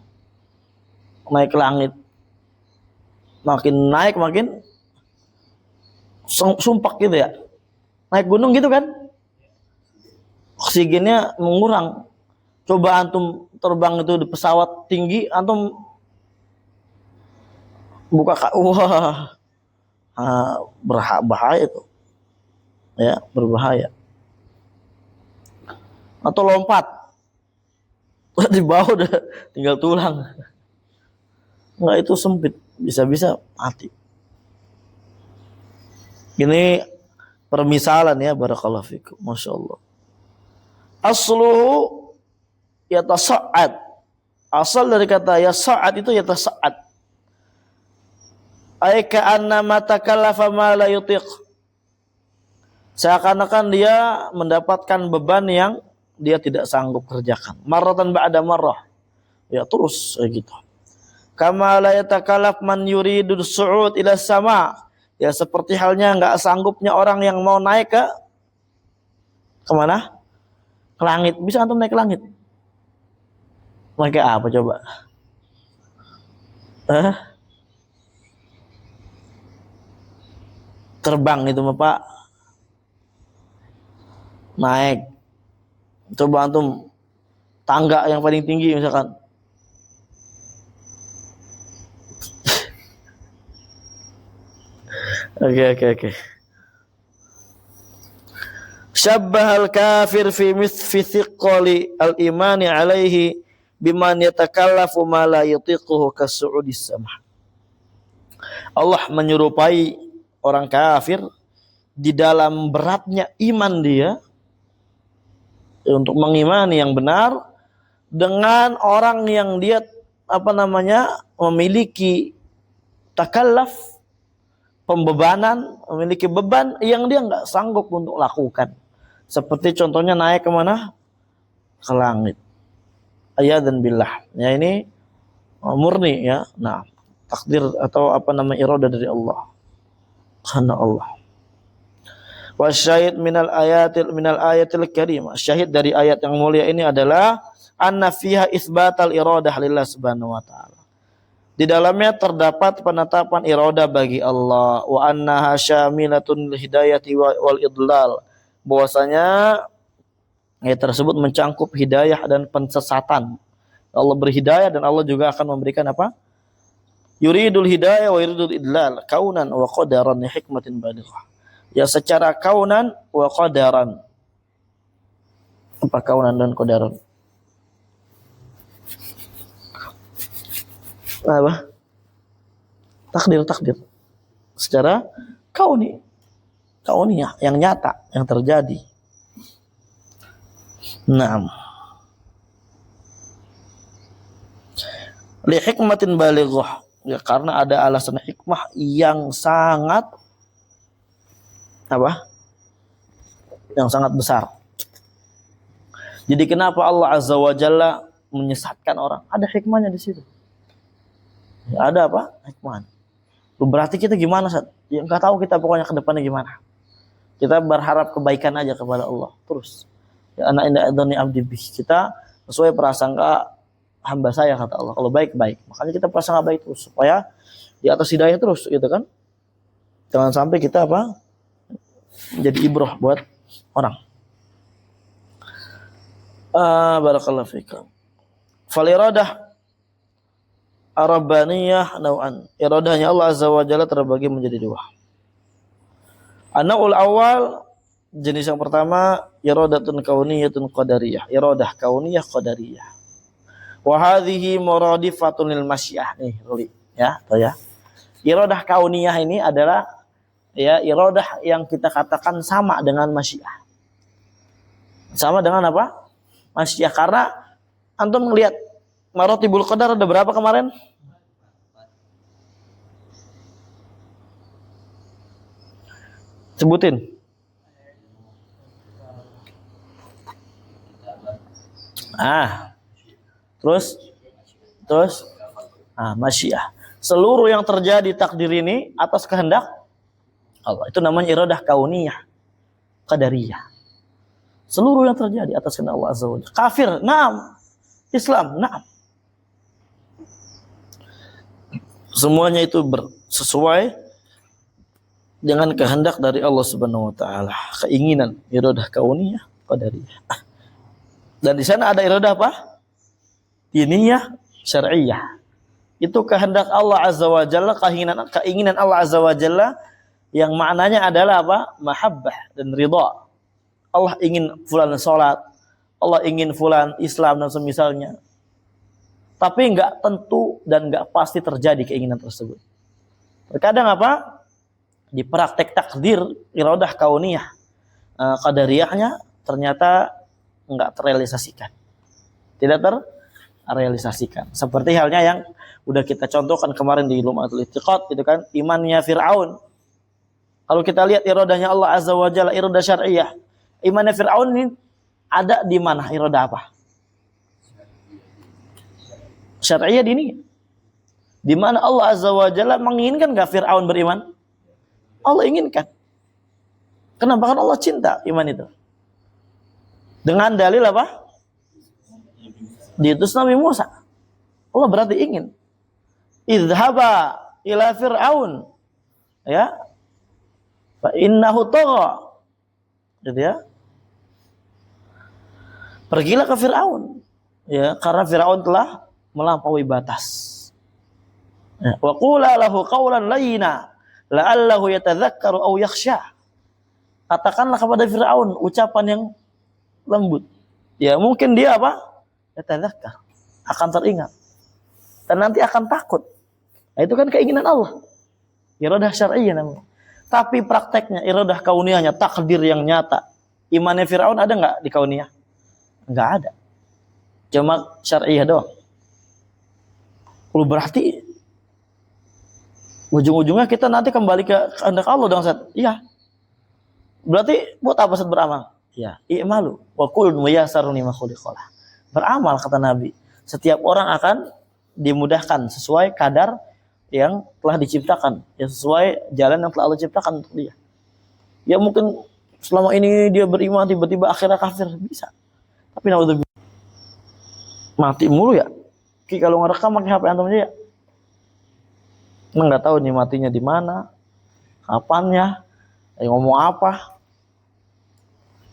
Naik ke langit. Makin naik makin sumpak gitu ya. Naik gunung gitu kan? Oksigennya mengurang. Coba antum terbang itu di pesawat tinggi, antum buka wah. Berbahaya itu. Ya, berbahaya. Atau lompat. Di bawah udah tinggal tulang. Enggak, itu sempit, bisa-bisa mati. Ini permisalan ya, barakallahu fikum. Masya Allah. Asluhu yatasa'ad. Asal dari kata yasa'ad itu yatasa'ad. Ay ka'annama takallafa ma la yutiq. Seakan-akan dia mendapatkan beban yang dia tidak sanggup kerjakan. Marratan ba'da marrah. Ya terus kayak gitu. Kama la yatakallaf man yuridu su'ud ila sama. Ya seperti halnya enggak sanggupnya orang yang mau naik ke kemana? Ke langit. Bisa antum naik ke langit? Naik apa coba? Hah? Terbang itu mah Pak. Naik. Coba antum tangga yang paling tinggi misalkan. Oke. Syabbahal kafir fi thiqali al-imani alaihi biman yatakallafu ma la yutiquhu kasu'udis samah. Allah menyerupai orang kafir di dalam beratnya iman dia untuk mengimani yang benar dengan orang yang dia memiliki takallaf, pembebanan, memiliki beban yang dia nggak sanggup untuk lakukan. Seperti contohnya naik kemana? Ke langit. Ayadan billah. Ya ini murni ya. Nah, takdir atau iradah dari Allah. Karena Allah. Wasyahid minal ayatil karimah. Syahid dari ayat yang mulia ini adalah anna fiha isbatal iradah lillah subhanahu wa ta'ala. Di dalamnya terdapat penetapan iradah bagi Allah. Wa annaha syamilatun lil hidayati wal idlal. Bahwasanya ayat tersebut mencangkup hidayah dan pensesatan. Allah berhidayah dan Allah juga akan memberikan apa? Yuridul hidayah wa yuridul idlal kaunan wa qadaran li hikmatin balighah. Ya secara kaunan wa qadaran. Apa kaunan dan qadaran? Apa? Takdir. Secara kauniyah yang nyata, yang terjadi. Naam. Li hikmatin balighah. Ya karena ada alasan hikmah yang sangat yang sangat besar. Jadi kenapa Allah Azza wa Jalla menyesatkan orang? Ada hikmahnya di situ. Ya, ada apa? Hikmah. Berarti kita gimana, Sat? Ya enggak tahu kita pokoknya ke depannya gimana. Kita berharap kebaikan aja kepada Allah terus. Ya ana inda adzani abdi bih. Kita sesuai prasangka hamba saya kata Allah. Kalau baik. Makanya kita prasangka baik terus supaya di atas hidayah terus gitu kan. Jangan sampai kita jadi ibrah buat orang. Barakallahu fikum. Fal iradah Ar-Rabbaniyah nau'an. Iradahnya Allah Azza wa Jalla terbagi menjadi dua. An-naw'ul awal, jenis yang pertama iradatun kauniyatun qadariyah. Iradah kauniyah qadariyah. Wa hadhihi muradifatun lil masyiah. Nih, Ruli, ya, tahu ya. Iradah kauniyah ini adalah ya iradah yang kita katakan sama dengan masyiah. Sama dengan apa? Masyiah, karena antum melihat maratibul qadar ada berapa kemarin? Sebutin. Terus masyiah. Seluruh yang terjadi takdir ini atas kehendak Allah. Itu namanya iradah kauniyah qadariyah. Seluruh yang terjadi atas kehendak Allah Azza wa Jalla. Kafir, na'am. Islam, na'am. Semuanya itu sesuai dengan kehendak dari Allah Subhanahu wa taala. Keinginan, iradah kauniyah qadariyah. Dan di sana ada iradah apa? Diniyah, syar'iyyah. Itu kehendak Allah Azza wa Jalla, keinginan Allah Azza wa Jalla yang maknanya adalah apa? Mahabbah dan ridha. Allah ingin fulan salat, Allah ingin fulan Islam dan semisalnya. Tapi enggak tentu dan enggak pasti terjadi keinginan tersebut. Terkadang apa? Di praktek takdir iradah kauniyah qadariyahnya ternyata enggak terrealisasikan. Tidak terrealisasikan. Seperti halnya yang udah kita contohkan kemarin di Lumatul I'tiqad gitu kan, imannya Fir'aun. Kalau kita lihat iradahnya Allah Azza wa Jalla, iradah syar'iyyah. Imannya Fir'aun ini ada di mana iradah apa? Syar'iyyah dini. Di mana Allah Azza wa Jalla menginginkan enggak Fir'aun beriman? Allah inginkan. Kenapa? Kan Allah cinta iman itu. Dengan dalil apa? Diutus Nabi Musa. Allah berarti ingin. idhaba ila fir'aun, ya, fa innahu tagha, gitu ya. Pergilah ke Firaun, ya, karena Firaun telah melampaui batas. Ya. Wa qula lahu qawlan layyina la'allahu yatadzakkaru aw yakhsha. Katakanlah kepada Firaun ucapan yang lembut. Ya, mungkin dia apa? Yatadzakkar, akan teringat dan nanti akan takut. Nah, itu kan keinginan Allah. Iradah syar'iyyah namanya. Tapi prakteknya iradah kauniyahnya, takdir yang nyata. Imannya Firaun ada enggak di kauniyah? Enggak ada. Cuma syar'iyyah doang. Berarti ujung-ujungnya kita nanti kembali ke kehendak Allah dong, Ustaz. Iya. Berarti buat apa Ustaz beramal? Ya, i'malu wa kullun muyassarun lima khuliqalah. Beramal kata Nabi. Setiap orang akan dimudahkan sesuai kadar yang telah diciptakan, ya, sesuai jalan yang telah Allah ciptakan untuk dia. Ya mungkin selama ini dia beriman tiba-tiba akhirnya kafir, bisa. Tapi naudzubillah mati mulu ya. Ki kalau ngerekam pakai HP antum aja ya. Nggak tahu nih matinya di mana, kapannya, ngomong apa.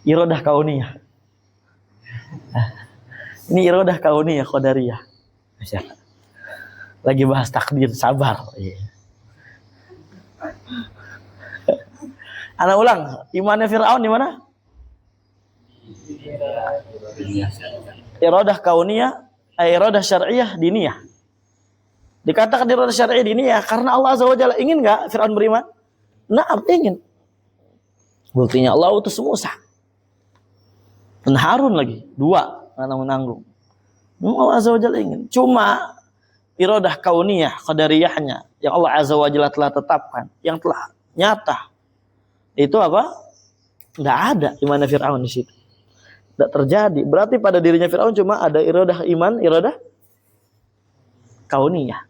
Iradah kauniyah. Ini iradah kauniyah qadariyah. Lagi bahas takdir, sabar. Ana ulang, imannya Firaun di mana? Iradah kauniyah, iradah syar'iyyah diniyah. Dikatakan iradah syar'iyyah diniyah karena Allah Azza wa Jalla ingin enggak Firaun beriman? Naam, ingin. Buktinya Allah utus Musa dan Harun lagi, dua menanggung. Allah Azza wa Jalla ingin. Cuma iradah kauniyah, qadariyahnya yang Allah Azza wa Jalla telah tetapkan, yang telah nyata. Itu apa? Enggak ada imannya Firaun di situ. Enggak terjadi. Berarti pada dirinya Firaun cuma ada iradah iman, iradah kauniyah.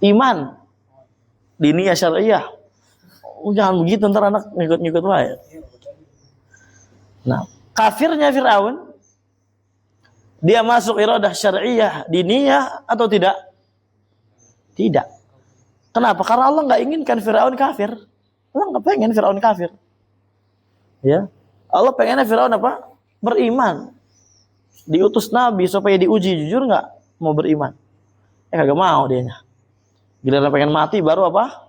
Iman diniyah syar'iyyah. Jangan begitu, ntar anak ngikut-ngikut wae. Nah, kafirnya Firaun, dia masuk iradah syar'iyyah diniyah atau tidak? Tidak. Kenapa? Karena Allah nggak inginkan Firaun kafir. Allah nggak pengen Firaun kafir. Ya, Allah pengennya Firaun apa? Beriman. Diutus Nabi supaya diuji, jujur nggak mau beriman? Kagak mau dianya. Giliran pengen mati baru apa?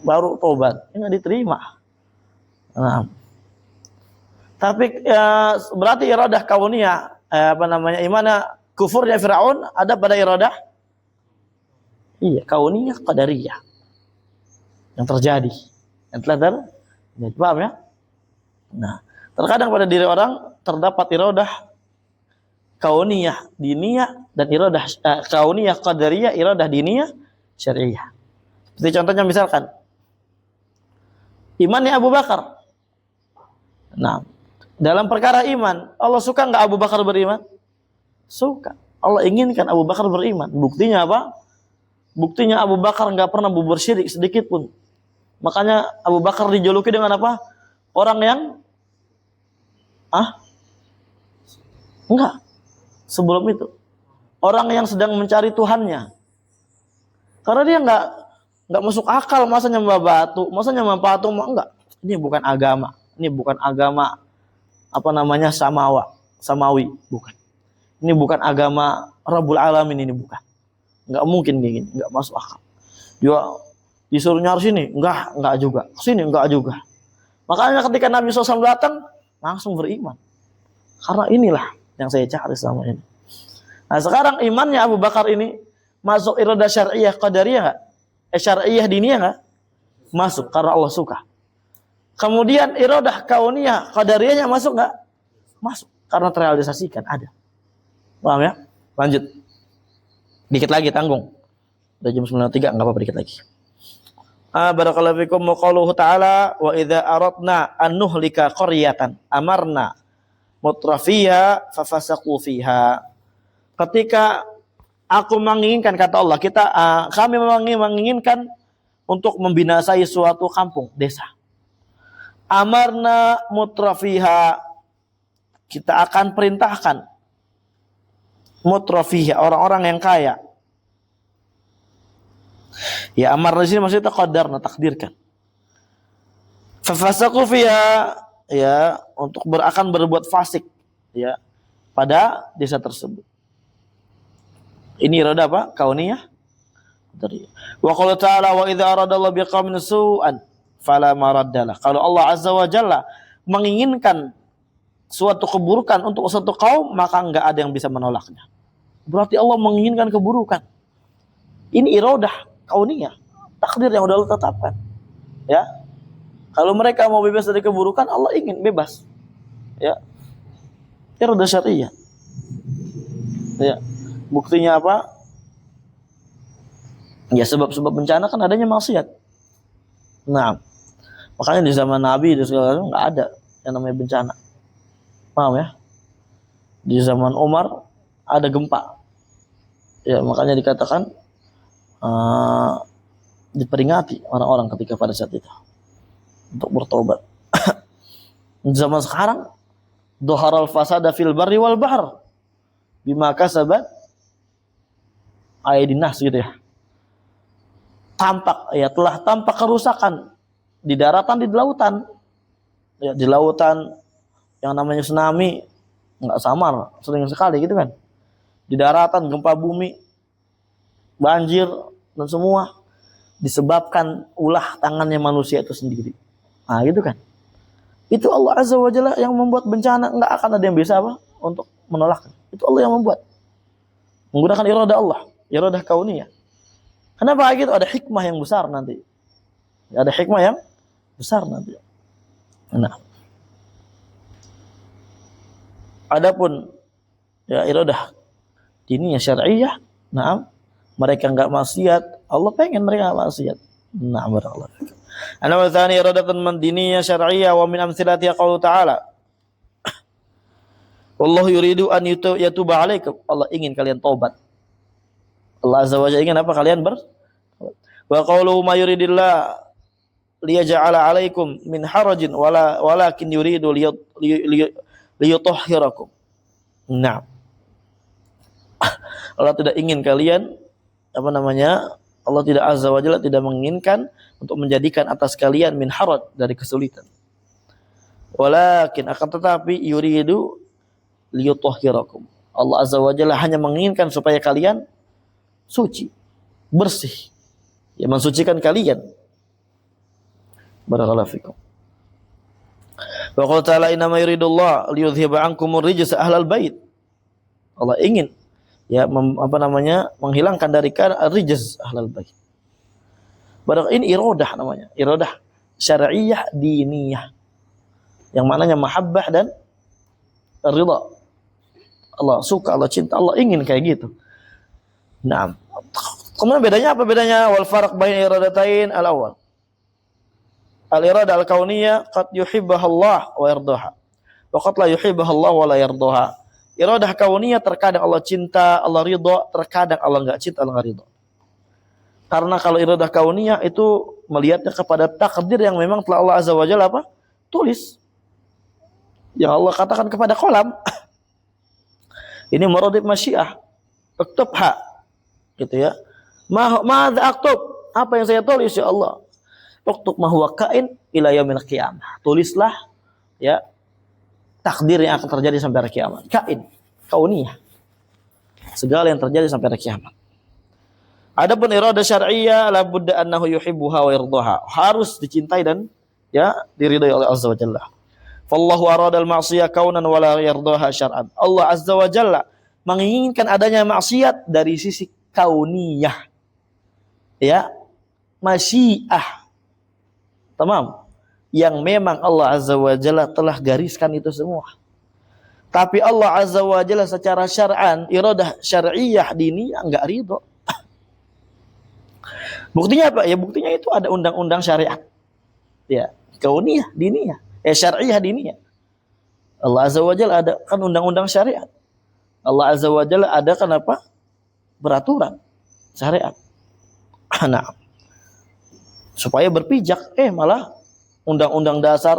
Baru tobat. Nggak diterima. Nah. Tapi ya, berarti iradah kauniyah, imannya kufurnya Firaun ada pada iradah kauniyah qadariyah yang terjadi, yang telah terjadi. Paham ya? Nah, terkadang pada diri orang terdapat iradah kauniyah diniyah dan iradah kauniyah qadariyah, iradah diniyah syar'iyyah. Seperti contohnya misalkan imannya Abu Bakar. Nah, dalam perkara iman, Allah suka nggak Abu Bakar beriman? Suka. Allah inginkan Abu Bakar beriman. Buktinya apa? Buktinya Abu Bakar nggak pernah berbuat syirik sedikit pun. Makanya Abu Bakar dijuluki dengan apa? Orang yang enggak. Sebelum itu, orang yang sedang mencari Tuhannya. Karena dia nggak masuk akal masa nyembah batu, masa nyembah patung, enggak. Ini bukan agama. Ini bukan agama samawi, bukan. Ini bukan agama Rabbul Alamin, ini bukan. Enggak mungkin kayak gini, enggak masuk akal. Dia disuruh nyari sini, enggak juga. Sini enggak juga. Makanya ketika Nabi SAW datang, langsung beriman. Karena inilah yang saya cari selama ini. Nah, sekarang imannya Abu Bakar ini masuk iradah syar'iyyah qadariyah enggak? Syar'iyyah diniyah enggak? Masuk karena Allah suka. Kemudian iradah kauniyah qadariyahnya masuk enggak? Masuk karena terrealisasikan, ada. Paham ya? Lanjut. Dikit lagi, tanggung. Udah jam 9.03, enggak apa-apa, dikit lagi. Barakallahu fikum wa qauluhu ta'ala wa idza aradna an nuhlika qaryatan amarna mutrafiha fafasaqu fiha. Ketika aku menginginkan, kata Allah, kami menginginkan untuk membinasai suatu kampung, desa. Amarna mutrafiha, kita akan perintahkan mutrafih, orang-orang yang kaya. Ya amar di sini maksudnya qadarna, takdirkan. Fafasaqu fiha, ya untuk akan berbuat fasik ya pada desa tersebut. Ini iradah apa? Kauniyah. Wa qala ta'ala wa idza aradallahu biqaumin su'an fala maraddalah. Kalau Allah azza wa jalla menginginkan suatu keburukan untuk suatu kaum, maka enggak ada yang bisa menolaknya. Berarti Allah menginginkan keburukan. Ini iradah kauniyah, takdir yang sudah Allah tetapkan. Ya. Kalau mereka mau bebas dari keburukan, Allah ingin bebas. Ya. Iradah syariah. Ya. Buktinya apa? Ya sebab-sebab bencana kan adanya maksiat. Nah, makanya di zaman Nabi di segala macam nggak ada yang namanya bencana. Paham ya? Di zaman Umar ada gempa. Ya makanya dikatakan diperingati orang-orang ketika pada saat itu untuk bertobat. Di zaman sekarang dhaharal fasada fil barri wal bahr bima kasabat aydin nas gitu ya. Telah tampak kerusakan di daratan, di lautan. Ya, di lautan yang namanya tsunami nggak samar, sering sekali gitu kan. Di daratan gempa bumi, banjir dan semua disebabkan ulah tangannya manusia itu sendiri. Nah, gitu kan. Itu Allah Azza wa Jalla yang membuat bencana, nggak akan ada yang bisa apa untuk menolaknya. Itu Allah yang membuat. Menggunakan iradah Allah, iradah kauniyah. Kenapa gitu? Ada hikmah yang besar nanti. Ada hikmah yang besar nanti. Nah. Adapun ya iradah diniyah syar'iyyah, nah, mereka enggak maksiat, Allah pengen mereka maksiat. Nah, barakallahu fikum. Ana wa tsani iradatan man diniyah syar'iyyah wa min amsalatiha qaulu ta'ala. Wallahu yuridu an yatuba 'alaikum. Allah ingin kalian taubat. Allah Azza wa Jalla ingin apa? Kalian wa qawlu ma yuridillah liyaj'ala 'alaikum min harajin walakin yuridu liyutahhirakum. Nah. Allah tidak ingin kalian Allah tidak Azza wa Jalla tidak menginginkan untuk menjadikan atas kalian min haraj dari kesulitan. Walakin akan tetapi yuridu liyutahhirakum. Allah Azza wa Jalla hanya menginginkan supaya kalian suci, bersih. Ya mensucikan kalian. Barakallahu fikum. Wa qala ta'ala inna ma yuridullah liyudhhiba 'ankumur rijsa ahlal bait. Allah ingin ya menghilangkan dari rijz ahlal bait. Ini iradah namanya, iradah syar'iyyah diniyah. Yang maknanya mahabbah dan ridha. Allah suka, Allah cinta, Allah ingin kayak gitu. Nah, kemudian bedanya apa? Bedanya wal farq baina iradatain al-awwal. Al-iradah al-kauniyah qad yuhibbuha Allah wa yardaha. Wa qad la yuhibbuha Allah wa la yardaha. Iradah kauniyah terkadang Allah cinta, Allah ridha, terkadang Allah enggak cinta, Allah enggak ridha. Karena kalau iradah kauniyah itu melihatnya kepada takdir yang memang telah Allah Azza wa Jalla apa? Tulis. Yang Allah katakan kepada kolam. Ini muradib masyiah. Uktubha. Gitu ya. Ma'adha aktub. Apa yang saya tulis ya Allah? Uktub ma huwa kain ila yaumil qiyamah. Tulislah ya takdir yang akan terjadi sampai hari kiamat. Kain, kauniyah. Segala yang terjadi sampai hari kiamat. Adapun iradah syar'iyyah la budda annahu yuhibbuha wa yardaha. Harus dicintai dan ya diridai oleh Allah Azza wa Jalla. Fallahu arada al-ma'siyah kaunan wa la yardaha syar'an. Allah Azza wa Jalla menginginkan adanya maksiat dari sisi kauniyah. Ya, masyiah. Tamam. Yang memang Allah Azza wa Jalla telah gariskan itu semua. Tapi Allah Azza wa Jalla secara syar'an, iradah syar'iyyah diniyah enggak ridho. Buktinya apa? Ya buktinya itu ada undang-undang syariat. Ya, kauniyah diniyah, syar'iyyah diniyah. Allah Azza wa Jalla ada kan undang-undang syariat. Allah Azza wa Jalla ada kan apa? Peraturan syariat. Nah, supaya berpijak malah Undang-Undang Dasar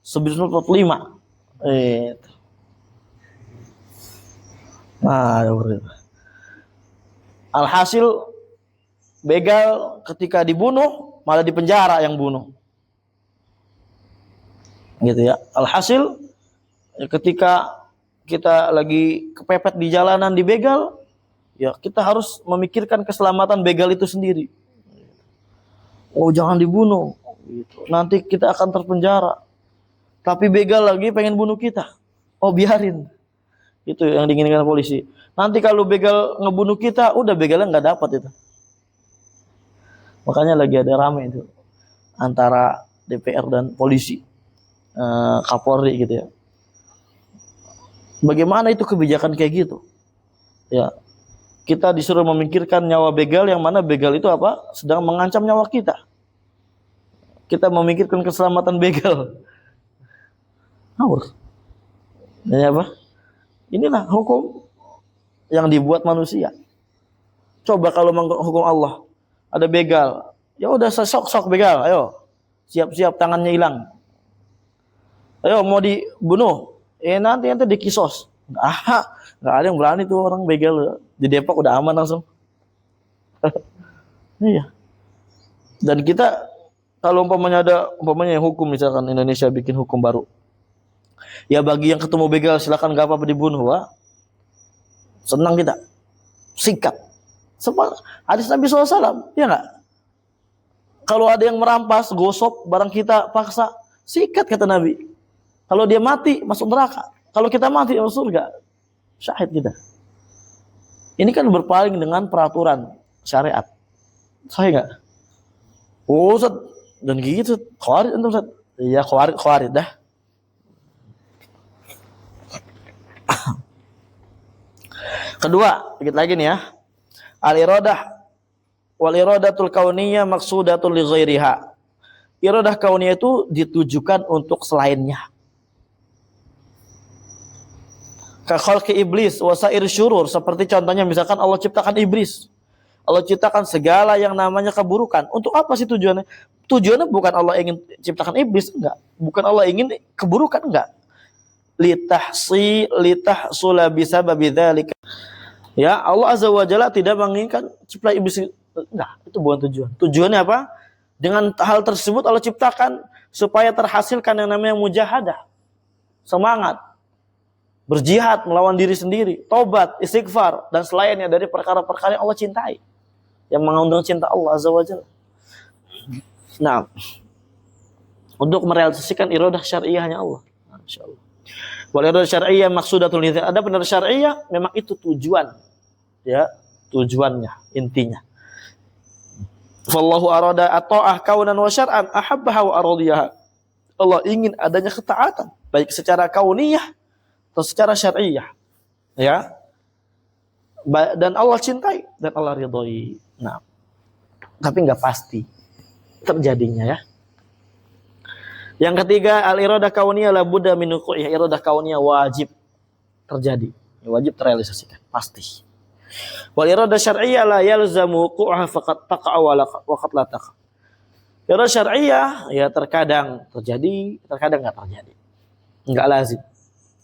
1945. Nah, alhasil begal ketika dibunuh malah dipenjara yang bunuh. Gitu ya. Alhasil ketika kita lagi kepepet di jalanan di begal, ya kita harus memikirkan keselamatan begal itu sendiri. Oh, jangan dibunuh. Gitu. Nanti kita akan terpenjara. Tapi begal lagi pengen bunuh kita. Oh, biarin. Itu yang diinginkan polisi. Nanti kalau begal ngebunuh kita, udah begalnya nggak dapat itu. Makanya lagi ada rame itu antara DPR dan polisi, Kapolri gitu ya. Bagaimana itu kebijakan kayak gitu? Ya, kita disuruh memikirkan nyawa begal, yang mana begal itu apa? Sedang mengancam nyawa kita. Kita memikirkan keselamatan begal. Ngawur. Ini apa? Inilah hukum yang dibuat manusia. Coba kalau menghukum Allah, ada begal, ya udah sok begal, ayo siap-siap tangannya hilang. Ayo mau dibunuh, nanti dikisos. Nggak ada yang berani tuh orang begal di Depok udah aman langsung. Iya. Dan kita kalau umpamanya hukum, misalkan Indonesia bikin hukum baru, ya bagi yang ketemu begal silakan gak apa-apa dibunuh, wah. Senang kita, sikat. Hadis Nabi SAW, ya nggak? Kalau ada yang merampas, gosok barang kita paksa, sikat kata Nabi. Kalau dia mati masuk neraka, kalau kita mati masuk surga, syahid kita. Ini kan berpaling dengan peraturan syariat, sahih nggak? Oh, Ustaz, dan gitu, khawarid antum, Ustaz. Iya, khawarid dah. Kedua, dikit lagi nih ya. Al-iradah wal iradatul kauniyah maqsudatul li ghairiha. Iradah kauniyah itu ditujukan untuk selainnya. Ka khalqi iblis wa sa'ir syurur, seperti contohnya misalkan Allah ciptakan iblis. Allah ciptakan segala yang namanya keburukan. Untuk apa sih tujuannya? Tujuannya bukan Allah ingin ciptakan iblis, enggak. Bukan Allah ingin keburukan, enggak. Litahsula bisababi dzalika. Ya, Allah Azza wa Jalla tidak menginginkan cipta iblis. Enggak, itu bukan tujuan. Tujuannya apa? Dengan hal tersebut Allah ciptakan supaya terhasilkan yang namanya mujahadah. Semangat. Berjihad melawan diri sendiri, tobat, istighfar, dan selainnya dari perkara-perkara yang Allah cintai, yang mengundang cinta Allah Azza wa Jalla. Nah, untuk merealisasikan iradah syar'iyahnya Allah, masyaallah. Wal iradah syar'iyyah maqsudatul lidza. Ada benar syar'iyah, memang itu tujuan, ya, tujuannya, intinya. Wallahu arada at-ta'ah kaunan wa syar'an ahabbaha wa aradiyaha. Allah ingin adanya ketaatan, baik secara kauniyah atau secara syar'iyah, ya. Dan Allah cintai dan Allah ridhoi. Nah, tapi nggak pasti terjadinya, ya. Yang ketiga, al-iradah kauniyah la budda min wuqu'iha. Iradah kauniyah wajib terjadi, wajib terrealisasikan, pasti. Wal iradah syar'iyyah la yalzamu wuqu'aha faqat taqa'a wa qad la taqa. Iradah syar'iyyah ya terkadang terjadi, terkadang enggak terjadi. Enggak lazim.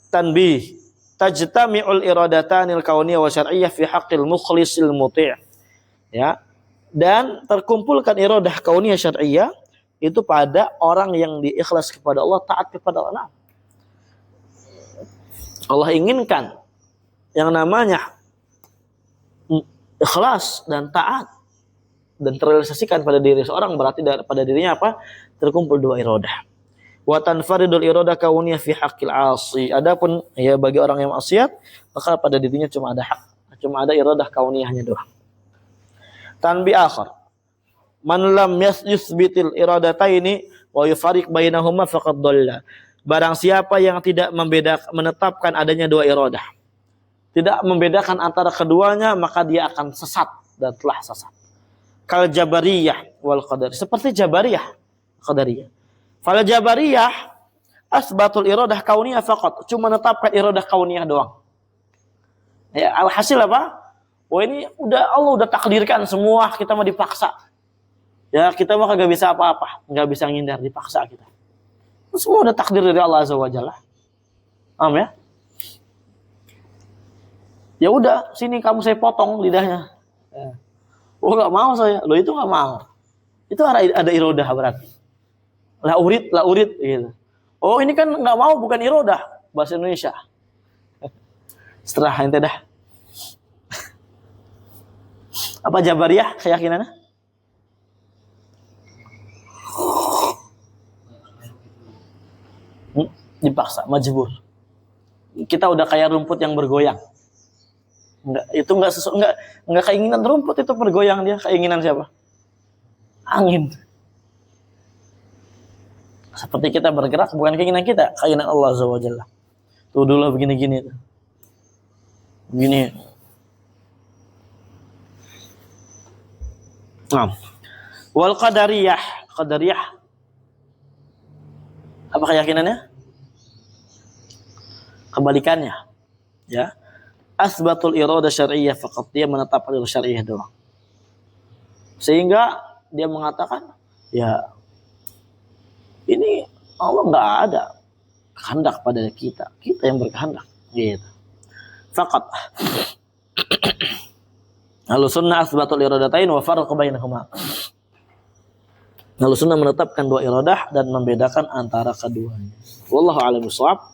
Tanbih, tajtami'ul iradatanil kauniyah wa syar'iyyah fi haqqil mukhlisil muti'. Ya. Dan terkumpulkan iradah kauniyah syar'iyyah itu pada orang yang diikhlas kepada Allah, taat kepada Allah. Allah inginkan yang namanya ikhlas dan taat dan terrealisasikan pada diri seorang, berarti pada dirinya apa? Terkumpul dua iradah. Wa tanfaridul iradah kauniyah fi haqqil 'asi. Adapun ya bagi orang yang maksiat, maka pada dirinya cuma ada iradah kauniyahnya doang. Tanbi akhar. Man lam yusbitil iradataini wa yufariq bainahuma faqad dhalla. Barang siapa yang tidak menetapkan adanya dua iradah, tidak membedakan antara keduanya, maka dia akan sesat dan telah sesat. Kal jabariyah wal qadar. Seperti jabariyah, qadariyah. Fal jabariyah asbatul iradah kauniyah faqat, cuma menetapkan iradah kauniyah doang. Ya, alhasil apa? Oh, ini Allah udah takdirkan semua, kita mau dipaksa. Ya, kita mah kagak bisa apa-apa, enggak bisa ngindar, dipaksa kita. Semua udah takdir dari Allah Azza wa Jalla. Amin ya. Ya udah, sini kamu saya potong lidahnya. Oh nggak mau saya. Loh itu nggak mau. Itu ada irodah berarti. La urid gitu. Oh ini kan nggak mau, bukan irodah bahasa Indonesia. Setelah ente dah. Apa Jabariyah keyakinannya? Dipaksa, majbur. Kita udah kayak rumput yang bergoyang. Enggak keinginan rumput itu bergoyang, dia keinginan siapa? Angin. Seperti kita bergerak bukan keinginan kita, keinginan Allah Azza wa Jalla. Tuh dulu begini-gini. Begini. Nah. Wal qadariyah. Qadariyah. Apa keyakinannya? Kebalikannya. Ya. Asbatul iradah syar'iyyah faqat, dia menetapkan iradah syar'iyyah doang. Sehingga dia mengatakan, ya ini Allah nggak ada kehendak pada kita yang berkehendak gitu. Faqat. Ahlu sunnah asbatul iradatain wa farq bainahuma. Ahlu sunnah menetapkan dua iradah dan membedakan antara keduanya. Wallahu a'lam bishawab.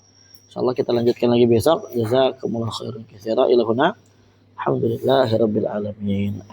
Insyaallah kita lanjutkan lagi besok. Jazakumullahu khairan katsira ila huna. Alhamdulillahirabbil alamin.